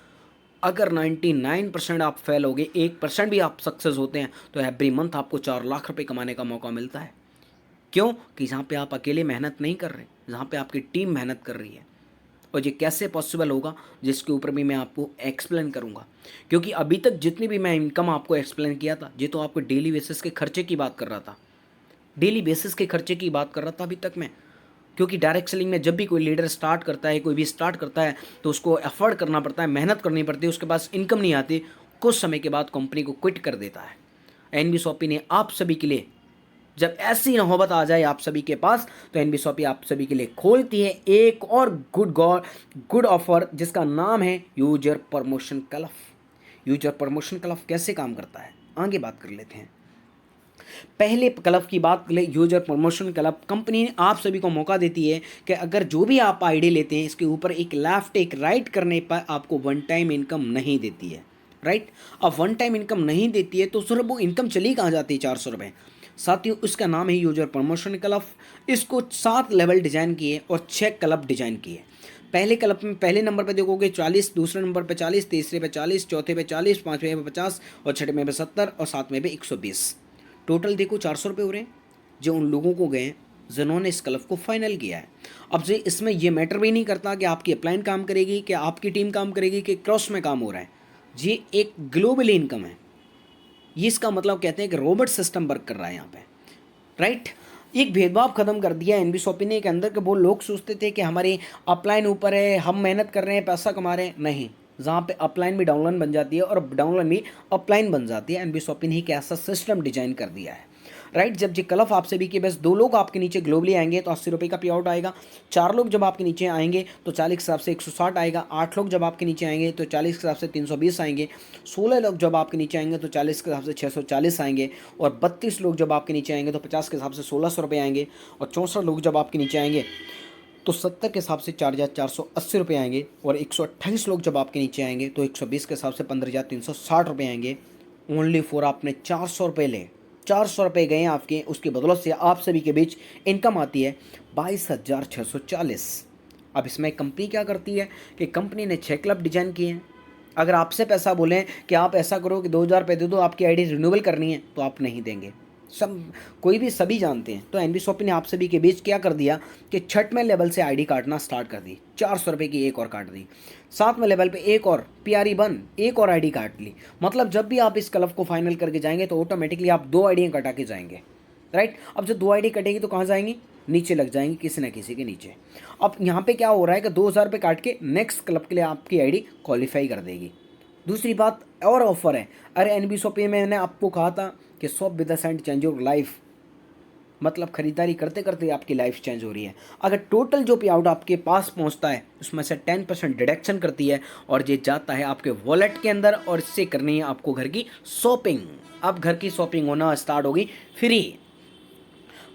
अगर 99% आप फेल हो गए, 1% भी आप सक्सेस होते हैं तो एवरी मंथ आपको 4 लाख रुपए कमाने का मौका मिलता है। क्यों? कि जहाँ पे आप अकेले मेहनत नहीं कर रहे, जहाँ पे आपकी टीम मेहनत कर रही है। और ये कैसे पॉसिबल होगा जिसके ऊपर भी मैं आपको एक्सप्लेन करूँगा। क्योंकि अभी तक जितनी भी मैं इनकम आपको एक्सप्लेन किया था ये तो आपको डेली बेसिस के खर्चे की बात कर रहा था, डेली बेसिस के खर्चे की बात कर रहा था अभी तक मैं। क्योंकि डायरेक्ट सेलिंग में जब भी कोई लीडर स्टार्ट करता है, कोई भी स्टार्ट करता है तो उसको एफर्ट करना पड़ता है, मेहनत करनी पड़ती है, उसके पास इनकम नहीं आती, कुछ समय के बाद कंपनी को क्विट कर देता है। एनबीएसओपी ने आप सभी के लिए जब ऐसी नौबत आ जाए आप सभी के पास तो एनबीएसओपी आप सभी के लिए खोलती है एक और गुड ऑफर जिसका नाम है user promotion club. User promotion club कैसे काम करता है आगे बात कर लेते हैं। पहले क्लब की बात करें, यूजर प्रमोशन क्लब कंपनी आप सभी को मौका देती है कि अगर जो भी आप आईडी लेते हैं इसके ऊपर एक लेफ्ट एक राइट करने पर आपको वन टाइम इनकम नहीं देती है, राइट। अब वन टाइम इनकम नहीं देती है तो सिर्फ वो इनकम चली कहाँ जाती है? 400 रुपये। साथियों उसका नाम है यूजर प्रमोशन क्लब। इसको 7 लेवल डिजाइन किए और 6 क्लब डिजाइन किए। पहले क्लब में पहले नंबर पे देखोगे 40, दूसरे नंबर पे 40, तीसरे पे 40, चौथे पे 40, पाँचवें पे 50 और छठवें पे 70 और सातवें पे 120। टोटल देखो 400 रुपये हो रहे हैं जो उन लोगों को गए जिन्होंने इस क्लब को फाइनल किया है। अब से इसमें ये मैटर भी नहीं करता कि आपकी अपलाइन काम करेगी, कि आपकी टीम काम करेगी, कि क्रॉस में काम हो रहा है। ये एक ग्लोबल इनकम है। ये इसका मतलब कहते हैं कि रोबोट सिस्टम वर्क कर रहा है यहाँ पे, राइट। एक भेदभाव खत्म कर दिया एनबीएसओपी ने के अंदर के वो लोग सोचते थे कि हमारे अपलाइन ऊपर है, हम मेहनत कर रहे हैं, पैसा कमा रहे हैं। नहीं, जहाँ पे अपलाइन भी डाउनलाइन बन जाती है और डाउनलाइन भी अपलाइन बन जाती है। एनबीएसओपी ने एक ऐसा सिस्टम डिजाइन कर दिया है, राइट। जब ये क्लब आपसे भी कि बस 2 लोग आपके नीचे ग्लोबली आएंगे तो 80 रुपये का पे आउट आएगा। 4 लोग जब आपके नीचे आएंगे तो 40 के हिसाब से 160 आएगा। 8 लोग जब आपके नीचे आएंगे तो 40 के हिसाब से 320 आएंगे। 16 लोग जब आपके नीचे आएंगे तो 40 के हिसाब से 640 आएंगे। और 32 लोग जब आपके नीचे आएंगे तो 50 के हिसाब से 1600 रुपये आएंगे। और 64 लोग जब आपके नीचे आएंगे तो 70 के हिसाब से 4,480 रुपये आएंगे। और 128 लोग जब आपके नीचे आएंगे तो 120 के हिसाब से 15,360 रुपये आएंगे। ओनली फॉर आपने 400 रुपये ले, 400 रुपये गए आपके, उसकी बदौलत से आप सभी के बीच इनकम आती है 22,640। अब इसमें कंपनी क्या करती है कि कंपनी ने 6 क्लब डिजाइन किए हैं। अगर आपसे पैसा बोलें कि आप ऐसा करो कि 2,000 रुपये दे दो, आपकी आईडी रिन्यूअल करनी है, तो आप नहीं देंगे। सब कोई भी सभी जानते हैं। तो एनबी शॉपी ने आप सभी के बीच क्या कर दिया कि 6वें लेवल से आईडी काटना स्टार्ट कर दी। 400 रुपये की एक और काट दी। 7वें लेवल पे एक और प्यारी बन एक और आईडी काट ली। मतलब जब भी आप इस क्लब को फाइनल करके जाएंगे तो ऑटोमेटिकली आप 2 आईडियाँ कटा के जाएंगे, राइट। अब जब 2 आईडी कटेगी तो कहाँ जाएंगी, नीचे लग जाएंगी, किसी न किसी के नीचे। अब यहाँ पे क्या हो रहा है कि 2,000 रुपये काट के नेक्स्ट क्लब के लिए आपकी आईडी क्वालिफाई कर देगी। दूसरी बात और ऑफर है। अरे एनबी शॉपी में मैंने आपको कहा था कि shop with a cent change your life, मतलब खरीदारी करते करते आपकी लाइफ चेंज हो रही है। अगर टोटल जो पे आउट आपके पास पहुंचता है उसमें से 10% डिडक्शन करती है और ये जाता है आपके वॉलेट के अंदर, और इससे करनी है आपको घर की शॉपिंग। अब घर की शॉपिंग होना स्टार्ट होगी फ्री,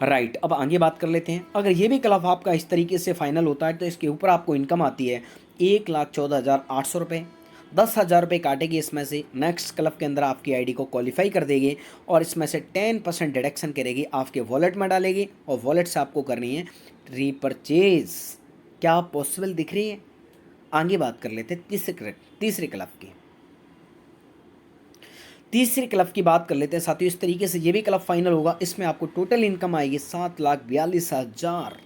राइट। अब आगे बात कर लेते हैं। अगर ये भी क्लब आपका इस तरीके से फाइनल होता है तो इसके ऊपर आपको इनकम आती है 1,14,800 रुपये। 10,000 रुपये काटेगी इसमें से, नेक्स्ट क्लब के अंदर आपकी आईडी को क्वालिफाई कर देगी और इसमें से 10% डिडक्शन करेगी, आपके वॉलेट में डालेगी और वॉलेट से आपको करनी है रीपरचेज। क्या पॉसिबल दिख रही है? आगे बात कर लेते हैं तीसरे क्लब की बात कर लेते हैं साथियों। इस तरीके से ये भी क्लब फाइनल होगा। इसमें आपको टोटल इनकम आएगी 7,42,000।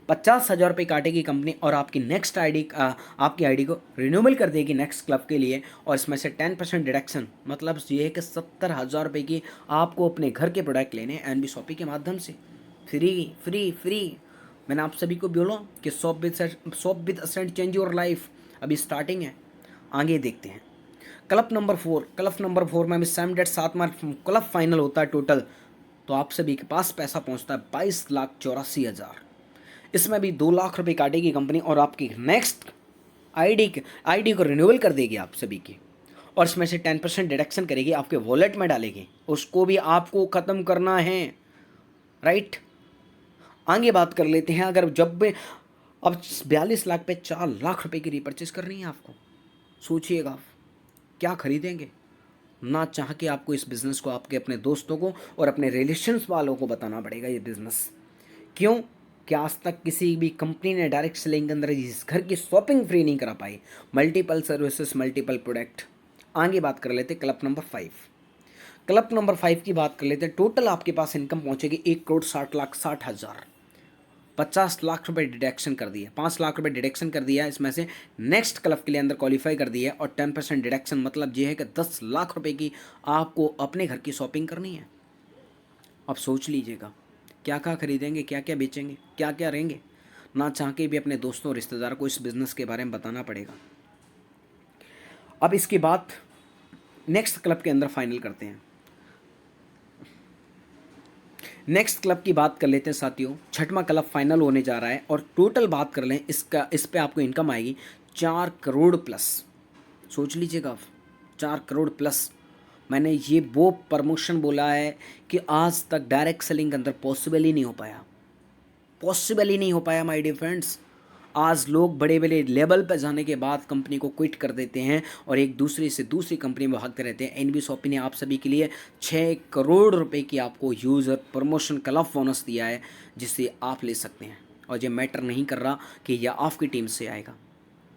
50,000 रुपये काटेगी कंपनी और आपकी नेक्स्ट आईडी आपकी आईडी को रिन्यूअल कर देगी नेक्स्ट क्लब के लिए, और इसमें से 10% डिडक्शन, मतलब ये है कि 70,000 रुपये की आपको अपने घर के प्रोडक्ट लेने हैं एनबी शॉपी के माध्यम से। Free free free. मैंने आप सभी को बोला कि shop with ascent change your life अभी स्टार्टिंग है। आगे देखते हैं क्लब नंबर 4 में सेम डेट 7 मार्च क्लब फाइनल होता है टोटल। तो आप सभी के पास पैसा पहुंचता है 22,84,000। इसमें भी 2 लाख रुपए काटेगी कंपनी और आपकी नेक्स्ट आईडी को रिन्यूअल कर देगी आप सभी की, और इसमें से 10% डिडक्शन करेगी, आपके वॉलेट में डालेगी, उसको भी आपको ख़त्म करना है, राइट। आगे बात कर लेते हैं। अगर जब अब 42 लाख पे 4 लाख रुपए की रिपर्चेज करनी है आपको, सोचिएगा क्या खरीदेंगे। ना चाह के आपको इस बिज़नेस को आपके अपने दोस्तों को और अपने रिलेशंस वालों को बताना पड़ेगा ये बिज़नेस। क्यों? कि आज तक किसी भी कंपनी ने डायरेक्ट सेलिंग के अंदर इस घर की शॉपिंग फ्री नहीं करा पाई। Multiple services, multiple product. आगे बात कर लेते क्लब नंबर 5 की बात कर लेते हैं। टोटल आपके पास इनकम पहुंचेगी 1,60,60,000। 50 लाख रुपए डिडक्शन कर दिया, 5 लाख रुपए डिडक्शन कर दिया, इसमें से नेक्स्ट क्लब के लिए अंदर क्वालिफाई कर दिया, और 10% डिडक्शन, मतलब ये है कि 10 लाख रुपए की आपको अपने घर की शॉपिंग करनी है। अब सोच लीजिएगा क्या क्या खरीदेंगे, क्या क्या बेचेंगे, क्या क्या रहेंगे। ना चाह के भी अपने दोस्तों और रिश्तेदारों को इस बिज़नेस के बारे में बताना पड़ेगा। अब इसके बाद नेक्स्ट क्लब के अंदर फाइनल करते हैं। नेक्स्ट क्लब की बात कर लेते हैं साथियों। 6वां क्लब फाइनल होने जा रहा है और टोटल बात कर लें इस पे आपको इनकम आएगी 4 करोड़ प्लस। सोच लीजिएगा आप, 4 करोड़ प्लस। मैंने ये वो प्रमोशन बोला है कि आज तक डायरेक्ट सेलिंग के अंदर पॉसिबल ही नहीं हो पाया माय डियर फ्रेंड्स। आज लोग बड़े बड़े लेवल पर जाने के बाद कंपनी को क्विट कर देते हैं और एक दूसरे से दूसरी कंपनी में भागते रहते हैं। एनबी शॉपी ने आप सभी के लिए 6 करोड़ रुपए की आपको यूज़र प्रमोशन क्लब बोनस दिया है, जिससे आप ले सकते हैं। और ये मैटर नहीं कर रहा कि यह आपकी टीम से आएगा,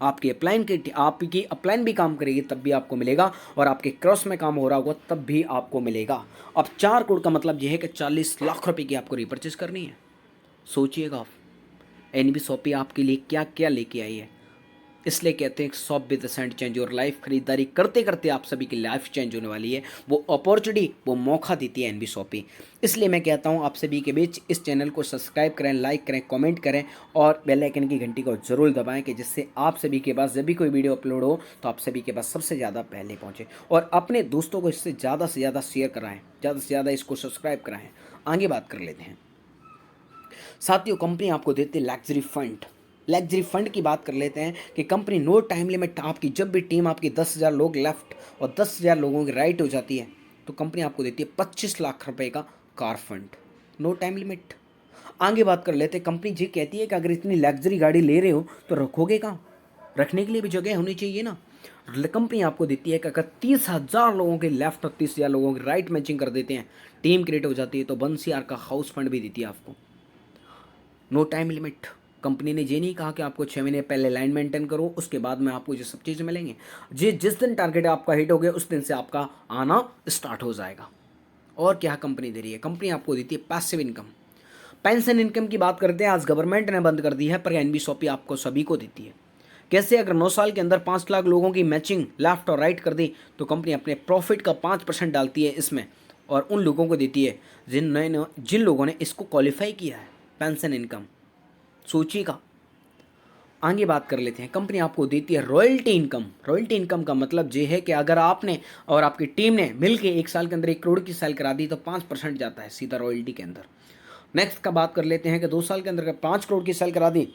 आपकी अपलाइन भी काम करेगी तब भी आपको मिलेगा, और आपके क्रॉस में काम हो रहा होगा तब भी आपको मिलेगा। अब 4 करोड़ का मतलब यह है कि 40 लाख रुपए की आपको रिपर्चेज करनी है। सोचिएगा आप, एनबी शॉपी आपके लिए क्या क्या लेके आई है। इसलिए कहते हैं shop with cent change your life. खरीदारी करते करते आप सभी की लाइफ चेंज होने वाली है। वो अपॉर्चुनिटी, वो मौका देती है एनबी शॉपी। इसलिए मैं कहता हूँ आप सभी के बीच इस चैनल को सब्सक्राइब करें, लाइक करें, कमेंट करें और बेल आइकन की घंटी को जरूर दबाएं कि जिससे आप सभी के पास जब भी कोई वीडियो अपलोड हो तो आप सभी के पास सबसे ज़्यादा पहले पहुँचे, और अपने दोस्तों को इससे ज़्यादा से ज़्यादा शेयर कराएँ, ज़्यादा से ज़्यादा इसको सब्सक्राइब कराएँ। आगे बात कर लेते हैं साथियों। कंपनी आपको देती है लग्जरी फंड की बात कर लेते हैं कि कंपनी नो टाइम लिमिट, आपकी जब भी टीम आपकी 10,000 लोग लेफ्ट और 10,000 लोगों की राइट हो जाती है तो कंपनी आपको देती है 25 लाख रुपए का car fund, no time limit. आगे बात कर लेते हैं। कंपनी ये कहती है कि अगर इतनी लग्जरी गाड़ी ले रहे हो तो रखोगे कहाँ, रखने के लिए भी जगह होनी चाहिए ना। कंपनी आपको देती है कि अगर 30,000 लोगों के लेफ्ट और 30,000 लोगों की राइट मैचिंग कर देते हैं, टीम क्रिएट हो जाती है, तो 1 CR का हाउस फंड भी देती है आपको। No time limit. कंपनी ने ये नहीं कहा कि आपको 6 महीने पहले लाइन मेंटेन करो, उसके बाद में आपको ये सब चीज़ें मिलेंगी। जिस दिन टारगेट आपका हिट हो गया उस दिन से आपका आना स्टार्ट हो जाएगा। और क्या कंपनी दे रही है? कंपनी आपको देती है पैसिव इनकम। पेंशन इनकम की बात करते हैं, आज गवर्नमेंट ने बंद कर दी है, पर एनबीएसओपी आपको सभी को देती है। कैसे? अगर 9 साल के अंदर 5 लाख लोगों की मैचिंग लेफ्ट और राइट कर दी तो कंपनी अपने प्रॉफिट का 5% डालती है इसमें और उन लोगों को देती है जिन लोगों ने इसको क्वालिफाई किया है पेंशन इनकम। सोचिएगा। आगे बात कर लेते हैं, कंपनी आपको देती है रॉयल्टी इनकम। रॉयल्टी इनकम का मतलब ये है कि अगर आपने और आपकी टीम ने मिलकर 1 साल के अंदर 1 करोड़ की सेल करा दी तो 5% जाता है सीधा रॉयल्टी के अंदर। नेक्स्ट का बात कर लेते हैं कि 2 साल के अंदर अगर 5 करोड़ की सेल करा दी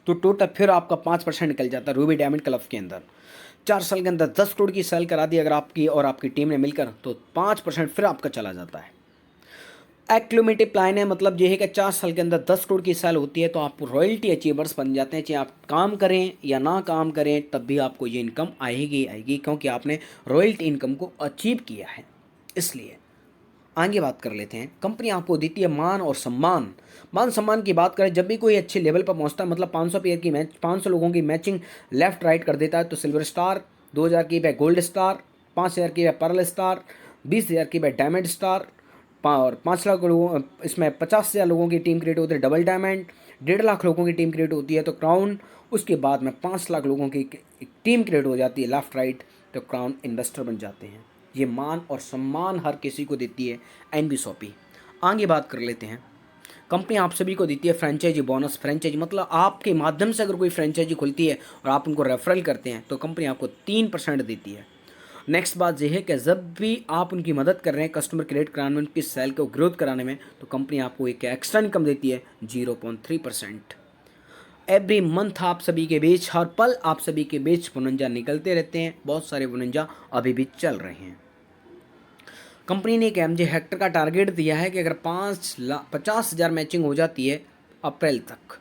तो टोटल फिर आपका 5% निकल जाता है रूबी डायमंड क्लब के अंदर। 4 साल के अंदर 10 करोड़ की सेल करा दी अगर आपकी और आपकी टीम ने मिलकर तो 5% फिर आपका चला जाता है। एक्लूमेटिव प्लान है, मतलब ये है कि 4 साल के अंदर 10 करोड़ की सेल होती है तो आप रॉयल्टी अचीवर्स बन जाते हैं। चाहे आप काम करें या ना काम करें तब भी आपको ये इनकम आएगी क्योंकि आपने रॉयल्टी इनकम को अचीव किया है। इसलिए आगे बात कर लेते हैं, कंपनी आपको देती है मान और सम्मान। मान सम्मान की बात करें, जब भी कोई अच्छे लेवल पर पहुंचता है, मतलब 500 पेयर की मैच 500 लोगों की मैचिंग लेफ्ट राइट कर देता है तो सिल्वर स्टार, 2000 की पे गोल्ड स्टार, 5000 की पे पर्ल स्टार, 20,000 की पे डायमंड स्टार और 5 लाख लोगों इसमें 50,000 लोगों की टीम क्रिएट होती है डबल डायमंड, 1.5 लाख लोगों की टीम क्रिएट होती है तो क्राउन, उसके बाद में 5 लाख लोगों की टीम क्रिएट हो जाती है लेफ्ट राइट तो क्राउन इन्वेस्टर बन जाते हैं। ये मान और सम्मान हर किसी को देती है एनबीएसओपी। आगे बात कर लेते हैं, कंपनी आप सभी को देती है फ्रेंचाइजी बोनस। फ्रेंचाइजी मतलब आपके माध्यम से अगर कोई फ्रेंचाइजी खुलती है और आप उनको रेफरल करते हैं तो कंपनी आपको 3% देती है। नेक्स्ट बात यह है कि जब भी आप उनकी मदद कर रहे हैं कस्टमर क्रिएट कराने में, उनकी सेल को ग्रोथ कराने में, तो कंपनी आपको एक एक्स्ट्रा इनकम देती है 0.3%। एवरी मंथ आप सभी के बीच, हर पल आप सभी के बीच 52 निकलते रहते हैं। बहुत सारे 52 अभी भी चल रहे हैं। कंपनी ने एक एमजे हेक्टर का टारगेट दिया है कि अगर 50,000 मैचिंग हो जाती है अप्रैल तक,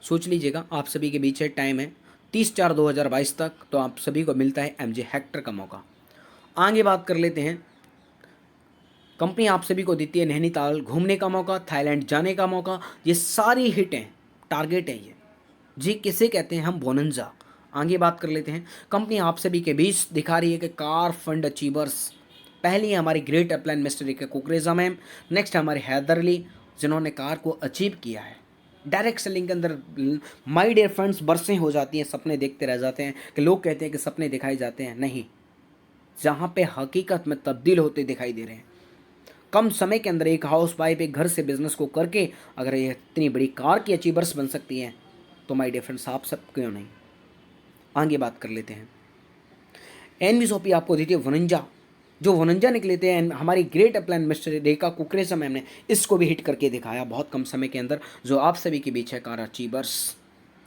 सोच लीजिएगा आप सभी के बीच है, टाइम है 30/4/2022 तक, तो आप सभी को मिलता है एमजे हेक्टर का मौका। आगे बात कर लेते हैं, कंपनी आप सभी को देती है नैनीताल घूमने का मौका, थाईलैंड जाने का मौका। ये सारी हिट हैं, टारगेट है ये जी, किसे कहते हैं हम? बोनंजा। आगे बात कर लेते हैं, कंपनी आप सभी के बीच दिखा रही है कि कार फंड अचीवर्स। पहली है हमारी great upline Mister Rika Kukreja ma'am, next हमारे हैदरली जिन्होंने कार को अचीव किया है। डायरेक्ट सेलिंग के अंदर माय डियर फ्रेंड्स बरसें हो जाती हैं, सपने देखते रह जाते हैं कि लोग कहते हैं कि सपने दिखाई जाते हैं, नहीं, जहाँ पे हकीकत में तब्दील होते दिखाई दे रहे हैं। कम समय के अंदर एक हाउस वाइफ एक घर से बिजनेस को करके अगर ये इतनी बड़ी कार की अचीवर्स बन सकती हैं तो माय डियर फ्रेंड्स आप सब क्यों नहीं। आगे बात कर लेते हैं, एनबीएसओपी आपको देती है 52। जो 52 निकले थे हमारी ग्रेट अपलाइन मिस्टर रेखा कुकरेजा मैम ने इसको भी हिट करके दिखाया बहुत कम समय के अंदर, जो आप सभी के बीच है कार अचीवर्स।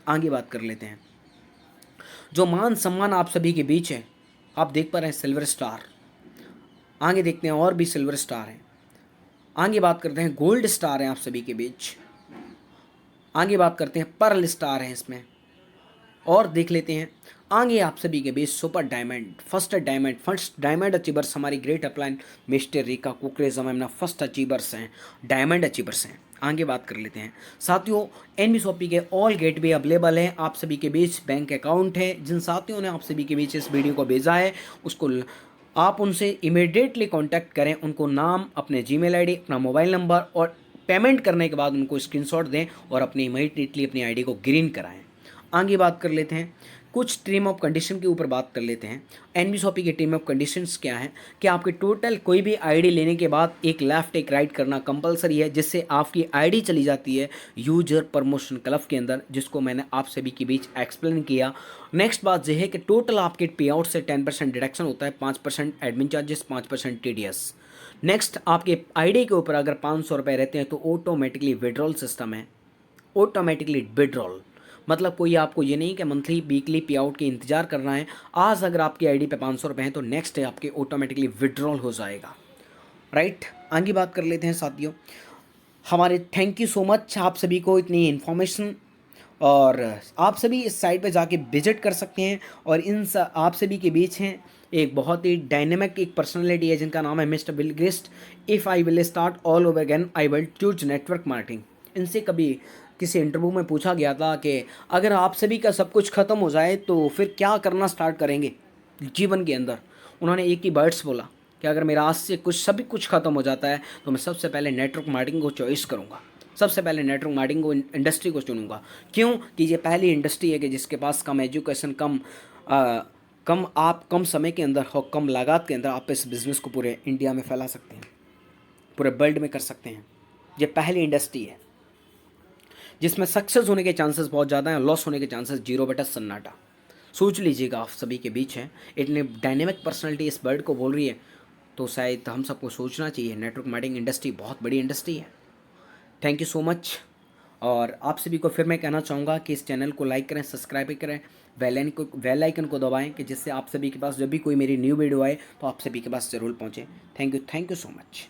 आगे बात कर लेते हैं, जो मान सम्मान आप सभी के बीच है, आप देख पा रहे हैं सिल्वर स्टार। आगे देखते हैं और भी सिल्वर स्टार हैं। आगे बात करते हैं गोल्ड स्टार हैं आप सभी के बीच। आगे बात करते हैं पर्ल स्टार हैं इसमें। और देख लेते हैं आगे आप सभी के बीच super diamond, first diamond achievers हमारी great upline Mister Rika Kukreja ma'am ना फर्स्ट अचीवर्स हैं, डायमंड अचीवर्स हैं। आगे बात कर लेते हैं साथियों, एनबीएसओपी के ऑल गेटवे अवेलेबल हैं आप सभी के बीच। बैंक अकाउंट है, जिन साथियों ने आप सभी के बीच इस वीडियो को भेजा है उसको आप उनसे इमीडिएटली कांटेक्ट करें, उनको नाम, अपने जीमेल आईडी, अपना मोबाइल नंबर और पेमेंट करने के बाद उनको स्क्रीनशॉट दें और अपनी इमीडिएटली अपनी आईडी को ग्रीन कराएं। आगे बात कर लेते हैं, कुछ टीम ऑफ कंडीशन के ऊपर बात कर लेते हैं। एनबीएसओपी की टीम ऑफ कंडीशंस क्या है कि आपके टोटल कोई भी आईडी लेने के बाद एक लेफ्ट एक राइट करना कंपलसरी है, जिससे आपकी आईडी चली जाती है यूजर प्रमोशन क्लब के अंदर, जिसको मैंने आप सभी के बीच एक्सप्लेन किया। नेक्स्ट बात यह है कि टोटल आपके पे आउट से 10% डिडक्शन होता है, 5% एडमिन चार्जेस, 5% टीडीएस। नेक्स्ट आपके आईडी के ऊपर अगर 500 रुपये रहते हैं तो ऑटोमेटिकली विड्रॉल सिस्टम है, ऑटोमेटिकली विड्रॉल। मतलब कोई आपको ये नहीं कि मंथली वीकली पे आउट के इंतजार करना है। आज अगर आपकी आईडी पे 500 रुपये हैं तो नेक्स्ट डे आपके ऑटोमेटिकली विड्रॉल हो जाएगा, राइट। आगे बात कर लेते हैं साथियों, हमारे थैंक यू सो मच आप सभी को इतनी इन्फॉर्मेशन, और आप सभी इस साइट पे जाके विजिट कर सकते हैं। और आप सभी के बीच हैं एक बहुत ही डायनेमिक एक पर्सनैलिटी है जिनका नाम है mister bill guest. If I will start all over again I will choose network marketing. इनसे कभी किसी इंटरव्यू में पूछा गया था कि अगर आप सभी का सब कुछ ख़त्म हो जाए तो फिर क्या करना स्टार्ट करेंगे जीवन के अंदर। उन्होंने एक ही वर्ड्स बोला कि अगर मेरा आज से कुछ सभी कुछ ख़त्म हो जाता है तो मैं सबसे पहले नेटवर्क मार्केटिंग को चॉइस करूँगा, सबसे पहले नेटवर्क मार्केटिंग को इंडस्ट्री को चुनूंगा। क्यों कि ये पहली इंडस्ट्री है कि जिसके पास कम एजुकेशन, कम समय के अंदर और कम लागत के अंदर आप इस बिज़नेस को पूरे इंडिया में फैला सकते हैं, पूरे वर्ल्ड में कर सकते हैं। ये पहली इंडस्ट्री है जिसमें सक्सेस होने के चांसेस बहुत ज़्यादा हैं, लॉस होने के चांसेस जीरो बटा सन्नाटा। सोच लीजिएगा, आप सभी के बीच हैं, इतने डायनेमिक पर्सनैलिटी इस वर्ड को बोल रही है, तो शायद हम सबको सोचना चाहिए नेटवर्क मार्केटिंग इंडस्ट्री बहुत बड़ी इंडस्ट्री है। Thank you so much. और आप सभी को फिर मैं कहना चाहूँगा कि इस चैनल को लाइक करें, सब्सक्राइब करें, बेल आइकन को दबाएं कि जिससे आप सभी के पास जब भी कोई मेरी न्यू वीडियो आए तो आप सभी के पास ज़रूर पहुँचे। Thank you so much.